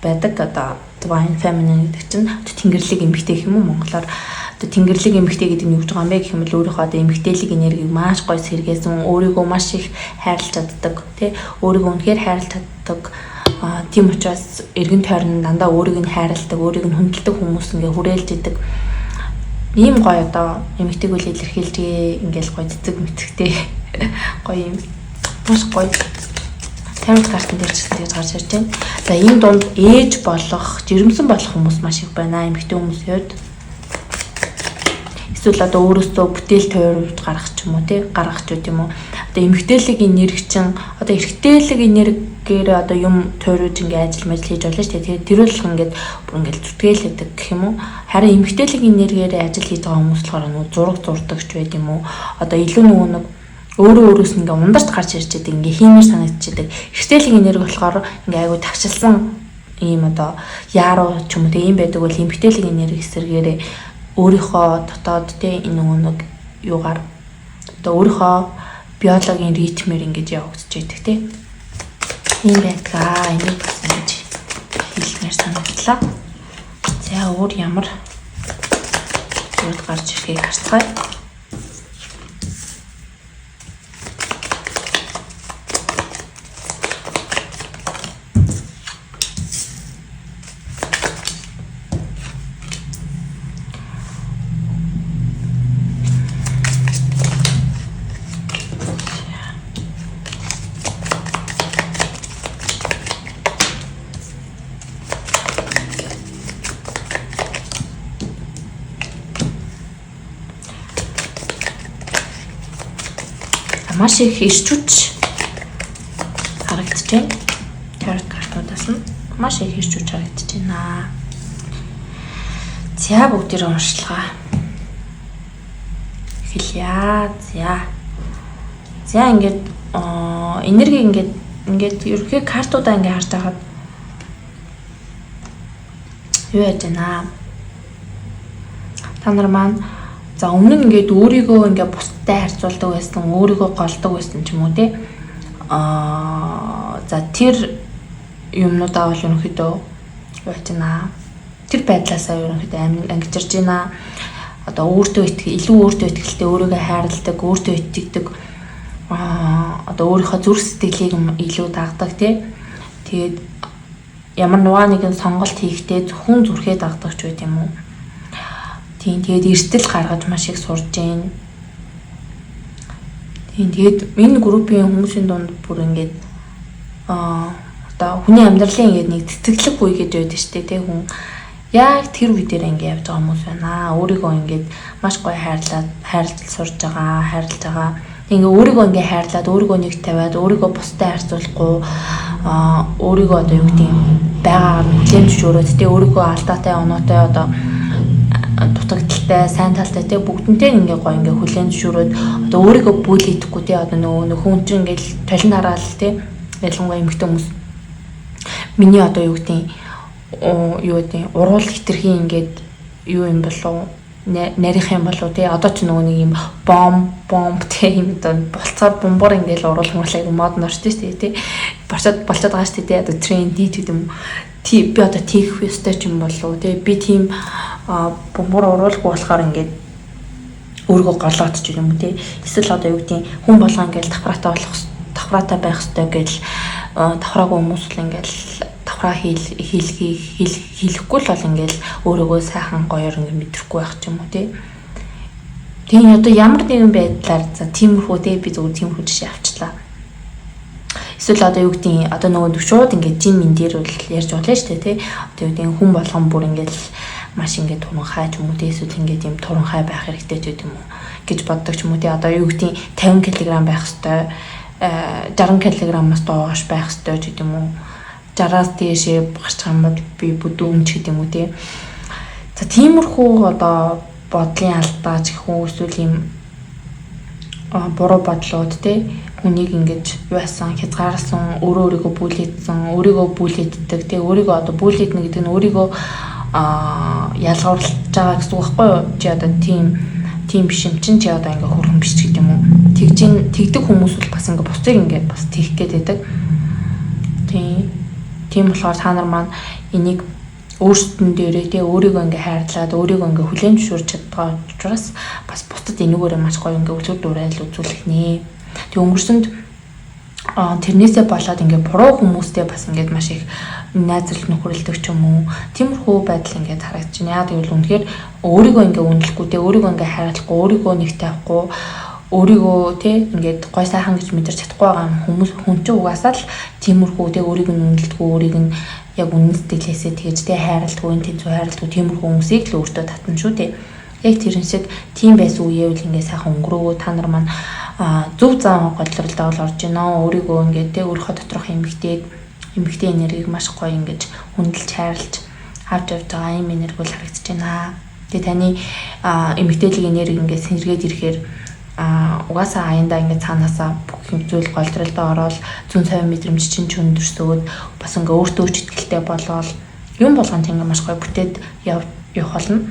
байдаг одоо divine feminine гэдэг чинь тэнгэрлэг эмэгтэй гэх юм уу монголоор одоо тэнгэрлэг эмэгтэй гэдэг нь юу гэж байгаа юм бэ гэх юм бол өөрийнхөө одоо эмэгтэйлэг энергийг маш гоё сэргээсэн өөрийгөө маш их хайрлаж чаддаг тий өөрийгөө үнэхээр хайрлаж чаддаг тийм учраас эргэн тойрон дандаа өөрийг нь хайрладаг өөрийг нь хүндэлдэг хүмүүс ингээ хүрээлж идэг ийм гоё одоо эмэгтэйг үл илэрхийлжээ ингээл гоё цэцэг мэтгтэй гоё юм маш гоё тарот картын дээр ч тэгж гарч ирж байна. За энэ дунд ээж болох, жирэмсэн болох хүмүүс маш их байна. Эмэгтэй хүмүүсийн хувьд эсвэл одоо өөрөөсөө бүтээл тойрож гаргах ч юм уу тий гаргах ч үт юм уу. Одоо эмэгтэйлэг энерги чин одоо эрэгтэйлэг энергигээр одоо юм тойрож ингээ ажил хийж болно шүү дээ. Тэр бол ингээд бүр ингээд зүтгэлээдэг гэх юм уу. Харин эмэгтэйлэг энергиээр ажил хийж байгаа хүмүүс болохоор нөгөө зураг зурдаг ч байд юм уу. Одоо илүү нөгөө нэг өөрөөс ингээ ундарч гарч ирж байгаа ингээ хиймээр санагдчихдаг. Эрэгтэйлэг энерги болохоор ингээ айгу тагшилсан ийм одоо яаруу ч юм уу тийм байдаг бол эмэгтэйлэг энерги эсэргээрээ өөрийнхөө дотоод тийм энэ нэг юугаар одоо өөрийнхөө биологийн ритмээр ингэж явагдаж байдаг тийм ийм байдгаа. Энийг бас ингэж хэлмээр санагдлаа. За өөр ямар зүйл гарч ирэхийг харцгаая. Маш их ирчүүч харагдаж байна. Тарот картуудаас нь маш их ирчүүч харагдаж байна. За бүгдээ уншлагаа эхэлье. За ингээд энерги ингээд ерөнхий картуудаа ингээд харж байхад юу яаж байна? Та нар маань за өмнө нь ингээд өөрийгөө ингээд бусдад харьцуулдаг байсан, өөрийгөө голдог байсан ч юм уу тий. За тэр юмнуудаа бол ерөнхийдөө яаж байна? Тэр байдлаасаа ерөнхийдөө ангижирж байна. Одоо илүү өөртөө итгэлтэй, өөрийгөө хайрладаг, өөртөө итгэдэг одоо өөрийнхөө зүрх сэтгэлийг илүү дагдаг тий. Тэгээд ямар нэгэн сонголт хийхдээ зөвхөн зүрхээ дагдаг ч байт юм уу. Тэгээд эрсдэл гаргаж маш их сурж байна. Тэгээд энэ группийн хүмүүсийн дунд бүр ингээд одоо хүний амьдралын ингээд нэг цэцэглэг үе гэж байдаг шүү дээ. Хүн яг тэр үе дээр ингээд явж байгаа хүмүүс байна. Өөрийгөө ингээд маш гоё хайрлаж сурж байгаа. Ингээ өөрийгөө ингээ хайрлаад, өөрийгөө нэг тавиад, өөрийгөө бусдад харьцуулахгүй өөрийгөө одоо юу гэдэг юм байгаагаар хүлээмж өгөөд тэ өөрийгөө алдаатай оноотой одоо дутагдaltaй талтай, сайн талтай те бүгднтэй ингээ гоё ингээ хүлэн зөвшөөрөөд одоо өөрийгөө бүлийдэхгүй те одоо нөгөө хүн чинь ингээл талин хараал те ялангуяа эмэгтэй хүмүүс миний одоо юу гэдэг уруул хитрхи ингээд юу юм болов нарийнх юм болов те одоо ч нөгөө нэг юм бомб те юм одоо болцоор бомбор ингээл уруул хэмжлэг мод норчтой шүү дээ те болцоод байгаа шүү дээ те одоо тренди гэдэг юм би одоо тийх ёстой ч юм болов те би тийм бомбор уруулахгүй болохоор ингээд өөрийгөө голоод ч юм уу те эсвэл одоо юу гэдэг хүн болгоо ингээл давхраатай байх ёстой гэж давхраагүй хүмүүс л ингээл давхраа хийлэхгүй л бол ингээл өөрийгөө сайхан гоёор ингээд мэдрэхгүй байх ч юм уу те. Тэгээ одоо ямар нэгэн байдлаар за тиймэрхүү те би зөвхөн тиймэрхүү жишээ авчлаа. Эсвэл одоо юу гэдэг одоо нөгөө шууд ингээд жин мэн дээр бол ярьж болно шүү дээ те. Одоо юу гэдэг хүн болгон бүр ингээд маш ингээд туранхай ч юм уу те эсвэл ингээд юм туранхай байх хэрэгтэй ч юм уу гэж боддог ч юм уу те. Одоо юу гэдэг 50 кг байх хэвээр 60 кг-аас доош байх хэвээр ч гэдэг юм уу. 60-аас дээшээ гарч байгаа юм бол би бүдүүн ч гэдэг юм уу те. За тиймэрхүү одоо бодлын алдаа ч гэх юм эсвэл юм буруу бодлоод те хүнийг ингэж юуасан хязгаарласан өөрийгөө бүлээддэг те өөрийгөө одоо бүлээднэ гэдэг нь өөрийгөө ялгуурлаж байгаа гэсэн үг байхгүй юу? Чи одоо тийм биш юм чинь чи одоо ингээ хөрхөн биш ч гэдэг юм уу. Тэгдэг хүмүүс бол бас ингээ буцыг ингээ бас тийх гээд байдаг. Тийм болохоор та нар маань энийг өөрсдөн дээрээ те өөрийгөө ингээ хайрлаад өөрийгөө ингээ хүлээн зөвшөөрч чадгаа учраас бас бусдад энүүгээрээ маш гоё ингээ үлгэр дуурайл үзүүлэх нэ. Тэг өнгөрсөнд тэрнээсээ болоод ингээ буруу хүмүүстэй бас ингээ маш их найзлах нөхөрлөдөг ч юм уу. Тиймэрхүү байдал ингээ харагдаж байна. Яг гэвэл үнэхээр өөрийгөө ингээ үнэлэхгүй те өөрийгөө ингээ хайрлахгүй өөрийгөө нэгтэй авахгүй өөрийгөө те ингээд гой сайхан гэж мэдэрч чадахгүй байгаа хүн чинь угаасаа л тиймэрхүү те өөрийг нь үнэлдэггүй өөрийг нь яг үнэн сэтгэлээсээ тэгж те хайрладгүй энэ тэнцүү хайрладгүй тиймэрхүү хүмүүсийг л өөртөө татна шүү те. Яг тэр шиг тийм байсан үеэ үл ингээ сайхан өнгөрөөгөө та нар маань зөв зам годлолтой бол орж гинөө өөрийгөө ингээ те өөрийнхөө доторх эмгтэй энергийг маш гоё ингэж хүндэлж хайрлж авч явж байгаа юм энерги бол харагдаж байна. Тэгээ таны эмгтэйлэг энерги ингээ сэргээд ирэхээр угаасаа аяндаа ингээ цаанаасаа бүх юм зүйл голдролдоо ороод зүүн совин мэдрэмж чинь өндөрсөөд бас ингээ өөртөө ч итгэлтэй болоод юм болгонд ингээ маш гоё бүтээд явах болно.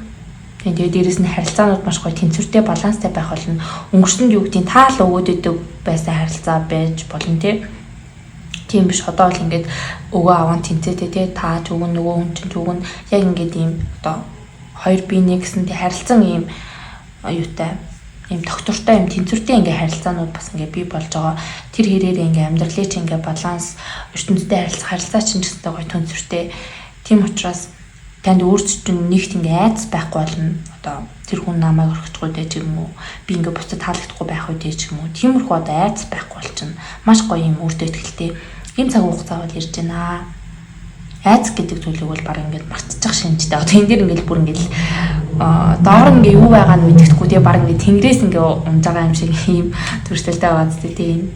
Тэгээ дээрэс нь харилцаанууд маш гоё тэнцвэртэй баланстай байх болно. Өнгөрсөнд юу гэдгийг таал өгөөд идэг байсан харилцаа байж болно тийм биш одоо л ингээд өгөө аван тэнцээтэй те та ч өгөн нөгөө хүн чинь өгөн яг ингээд ийм одоо хоёр бие нэг гэсэн тий харилцан ийм аюутай ийм доктортой ийм тэнцвэртэй ингээ харилцаанууд бас ингээ бий болж байгаа. Тэр хэрээр ингээ амьдралын чинь ингээ баланс ертөнцтэй харилцаа чинь гэсэн гоё тэнцвэртэй. Тийм учраас танд өөрсдөд нэгт ингээ айц байхгүй болно. Одоо тэр хүн намайг орхихгүй дээ ч юм уу. Би ингээ буцаад таалагдахгүй байх үедээ ч юм уу. Тиймэрхүү одоо айц байхгүй болчихно. Маш гоё юм өөртөө ихтэй. Ийм цаг хугацаа бол ирж байна. Айц гэдэг зүйлийг бол баг ингээд мартчих шинжтэй. Одоо энэ дэр ингээд бүр ингээд доор ингээ юу байгаа нь мэддэхгүй тий баг ингээ тэнгэрээс ингээ унж байгаа юм шиг ийм төрөлтэй байгаа зү тий.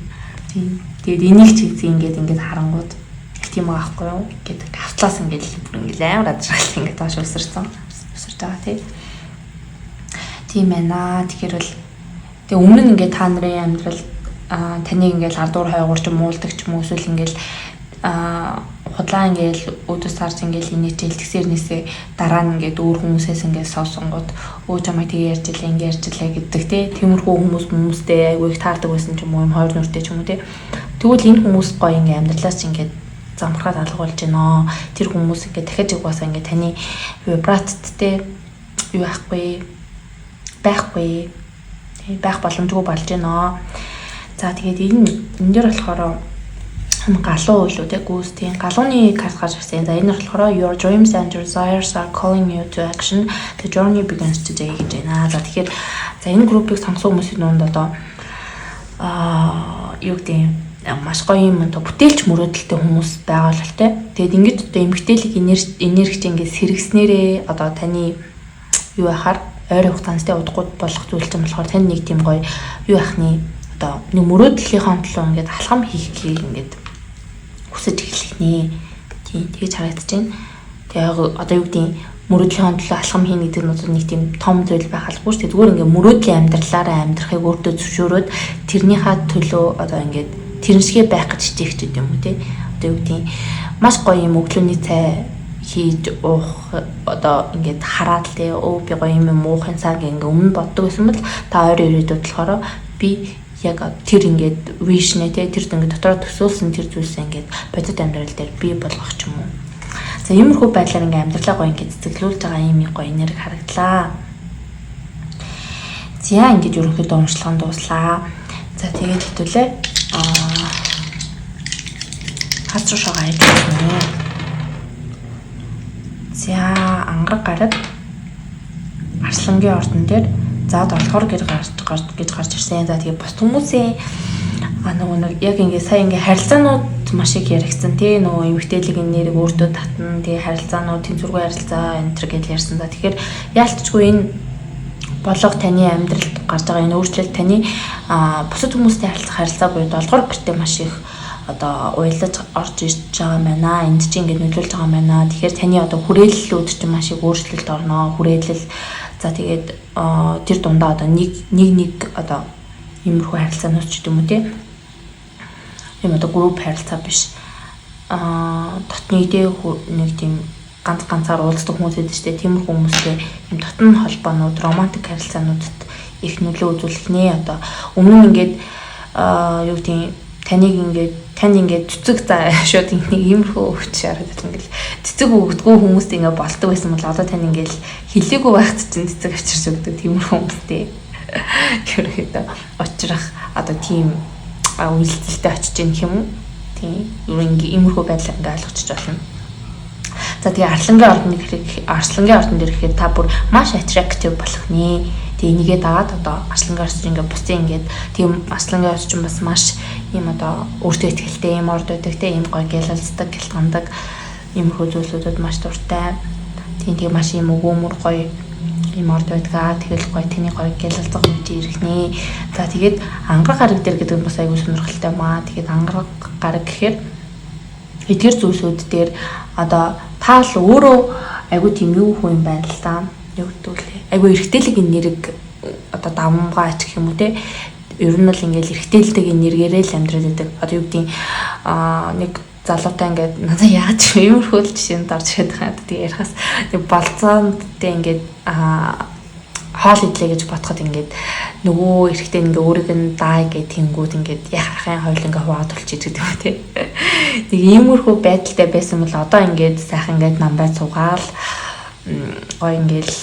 Тэгээд энийг ч ингээд харангууд тийм байгаа байхгүй юу гэдэг автлаас ингээд бүр ингээд амар адрал ингээд тааш өсөрч байгаа тий. Тийм байна. Тэгэхээр бол тэгээ өмнө нь ингээд та нарын амьдрал таныг ингээд ардуур хойгуурч муулдаг ч юм уу эсвэл ингээд худлаа ингээл өдөөс сарж ингээл инээч илтгэсэрнээсээ дараа нь ингээд өөр хүмүүсээс ингээд соосонгууд өө чамайг тэгээ ярьжлаа ингээд ярьжлаа гэдэг те тиймэрхүү хүмүүстэй айгүй их таардаг байсан ч юм уу юм хоёр нүртэй ч юм уу те тэгвэл энэ хүмүүс гоё ингээд амьдралаас ч ингээд замбархаад алгуулж гинөө тэр хүмүүс ингээд дахиж угаасаа ингээд таны вибраттэй юу байхгүй байх боломжгүй болж гинөө за тэгээд энэ дээр болохоор галуу үлээ тэг гүйстэй галууны карт гарч ирсэн. За энэ болохоор your dreams and your desires are calling you to action. The journey begins today гэж байна. За тэгэхээр за энэ группийг сонгосон хүмүүсийн дунд одоо юу гэдэг маш гоё юм одоо бүтээлч мөрөөдөлтэй хүмүүс байгаа л тэ. Тэгээд ингэж одоо эмгтээлэг энерги ингэж сэргснээрээ одоо таны юу яхаар ойр хугацаанд удахгүй болох зүйл чинь болохоор тань нэг тийм гоё юу яхны одоо нэг мөрөөдлийнхаа төлөө ингэж алхам хийхийг ингэж хүсэж эхлэх нэ. Тийм тэгж харагдаж байна. Тэгээ одоо юу гэдэг мөрөөдлийн төлөө алхам хийнэ гэдэг нь нэг тийм том зүйл байх албагүй шүү дээ. Зүгээр ингээ мөрөөдлийн амьдралаараа амьдрахыг өөртөө зөвшөөрөөд тэрнийхээ төлөө одоо ингээд тэрншгээ байх гэж хичээх юм уу те. Одоо юу гэдэг маш гоё юм өглөөний цай хийж уух одоо ингээд хараад те би гоё юм уухын цаг ингээ өмнө боддог байсан бол та ойрын ирээдүйд болохоор би яг тэр ингээд вишнэ те тэр ингээд дотроо төсөөлсөн тэр зүйлсээ ингээд бодит амьдрал дээр бий болгох ч юм уу. За иймэрхүү байдлаар ингээм амьдралаа гоё ингээд цэцэглүүлж байгаа юм гоё энерги харагдлаа. За ингээд ерөнхийдөө уншлагын дууслаа. За тэгээд хэвтүүлээ хас руу шогаа хийж байна. За ангараг гараг Арслангийн ордон дээр за 7 гэр гарч ирсэн. За тэгээд бос хүмүүсийн нэг яг ингээд сая ингээд харилцаанууд маш их яригдсан тий нөгөө эмгтээлгийн нэрийг өөртөө татна тий харилцаанууд тэнцвэргүй харилцаа энэ төр гэж ярьсан. За тэгэхээр яалтчгүй энэ болго таны амьдралд гарч байгаа энэ өөрчлөлт таны бусад хүмүүстэй харилцаа буюу 7 гэртээ маш их одоо уялаж орж ирж байгаа юм байна. Энд чинь ингээд нөлөөлж байгаа юм байна. Тэгэхээр таны одоо хүрээллүүд чинь маш их өөрчлөлт орно. Хүрээлэл за тэгээд тэр дундаа одоо нэг одоо иймэрхүү харилцаанууд ч юм уу тий юм одоо групп харилцаа биш дотны нэг тийм ганцаар уулздаг хүмүүс байдаг шүү дээ. Тиймэрхүү хүмүүстэй юм дотны холбоонууд романтик харилцаануудад их нөлөө үзүүлэх нэ. Одоо өмнө нь ингээд юу гэдэг танд ингээд цэцэг за шууд нэг иймэрхүү өвч шаараад ингээл цэцэг өгдөггүй хүмүүстэй ингээд болдог байсан бол одоо тань ингээд хилээгүй байхад чинь цэцэг авчирч өгдөг тиймэрхүү хүмүүстэй ерөөхдөө очрах одоо тийм үйлдэлтэй очиж гэх юм уу. Тийм иймэрхүү байдлаар ингээд ойлгочих болно. За тэгээ Арслангийн ордон дээр ирэхээр та бүр маш attractive болох нэ. Тэгээ энийгээ дагаад одоо Арслангийн орчин ингээд буцын ингээд тийм Арслангийн орчин бас маш юм одоо өөртөө ихтэй юм орд байдаг те юм гоё гялалцдаг гэлтгандаг иймэрхүү зүйлүүдэд маш дуртай. Тийм тэгээ маш юм өгөөмөр гоё юм орд байдгаа. Тэгэл гоё таны гоё гялалцах үед ирэх нэ. За тэгээд ангараг гараг дээр гэдэг нь бас аягүй сонирхолтой маа. Тэгээд ангараг гараг гэхээр эдгээр зүйлсүүд дээр одоо та л өөрөө айгүй тийм юу хүн юм байна л да. Юу гэдэг вэ? Айгүй эргэтэлэг нэрэг одоо давмгаа гэх юм уу те. Ер нь бол ингээл эргэтэлдэг нэргээрээ л амьдрал гэдэг. Одоо юу гэдэг нэг залуутай ингээд надад яаж иймэрхүү жишээнд орж ирээд байгаа. Тэгээ ярихаас тэг болцоондтэй ингээд хоол идлээ гэж бодоход ингээд нөгөө эрэгтэй ингээ өөрийг нь даа гэх тэнгүүд ингээд яхахын хойл ингээ хуваад болчих гэдэг юм тий. Тэг иймэрхүү байдалтай байсан бол одоо ингээд сайхан ингээд намбай цугаал гоё ингээл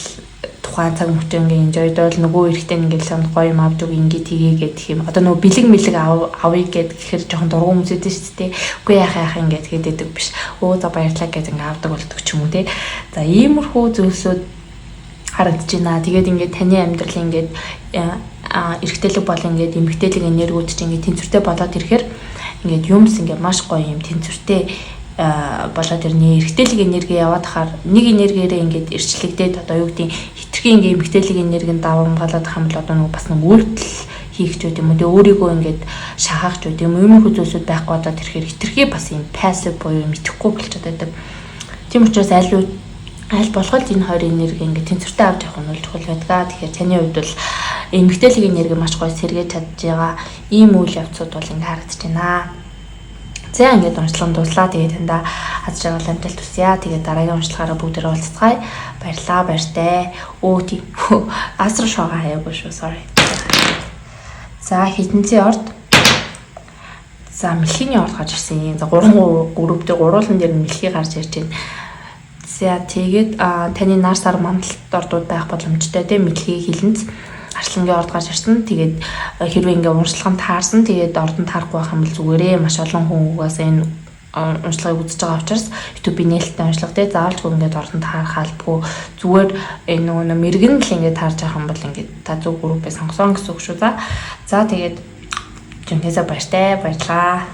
тухайн цаг мөчөө ингээ enjoy-дол нөгөө эрэгтэй ингээ санд гоё юм авч үг ингээ тгийгээд гэх юм. Одоо нөгөө бэлэг авъя гэд гэхээр жоохон дургуй хүмүүс өгдөө шүү дээ. Үгүй яхах ингээ тэгээд биш. Өө за баярлалаа гэж ингээ авдаг болдог ч юм уу тий. За иймэрхүү зүйлсүүд харагдаж байна. Тэгээд ингээд таны амьдрал ингээд эргэтэлэг бол ингээд эмгтэлэг энергиуд чинь ингээд тэнцвэртэй болоод ирэхээр ингээд юмс ингээд маш гоё юм тэнцвэртэй болоод ирнэ. Эргэтэлэг энерги яваад хахаар нэг энергиэрээ ингээд ирчлэгдээд одоо юу гэдэг хитрхи ингээд эмгтэлэг энергийн давамгаалаад хам бол одоо нэг бас нэг үйлдэл хийх ч юм уу. Тэгээ өөрийгөө ингээд шахах ч юм уу. Иймэрхүү зүйлсүүд байхгүй болоод ирэхээр хитрхи бас юм пассив буюу мэдэхгүй болчиход байдаг. Тийм учраас аль болох энэ хоёр энерги ингээд тэнцвэртэй авч явах нь чухал байдаг. Тэгэхээр таны хувьд бол эмгтэлэг энерги маш гоё сэргээж чадж байгаа ийм үйл явцууд бол ингээд харагдаж байна. За ингээд уншлагын дуслаа. Тэгээд танда аз жаргал амжилт хүсье. Тэгээд дараагийн уншлагаараа бүгдээрээ уулзцгаая. Баярлалаа, баяртай. Тийм. Аз руу шогаа хаяагүй шүү. Sorry. За хитэнцийн орд. За мэлхийний орд гарч ирсэн. За 3 групп дээр гурвуулан дээр мэлхий гарч ирж байна. За тэгээд таны нар сар мандалт ордууд байх боломжтой тийм мэлхий хилэнц Арслангийн орд гарч ирсэн. Тэгээд хэрвээ ингээ уншлаганд таарсан тэгээд ордонд таарахгүй байх юм бол зүгээрээ маш олон хүн угаасаа энэ уншлагыг үзэж байгаа учраас YouTube-ийн нээлттэй уншлага тий заавалжгүй ингээд ордонд таарах албагүй. Зүгээр энэ нөгөө мэрэгэн л ингээд таарж авах юм бол ингээд та зөв группээ сонгосон гэсэн үг шүү. За тэгээд жинхэнэ баяртай баярлалаа.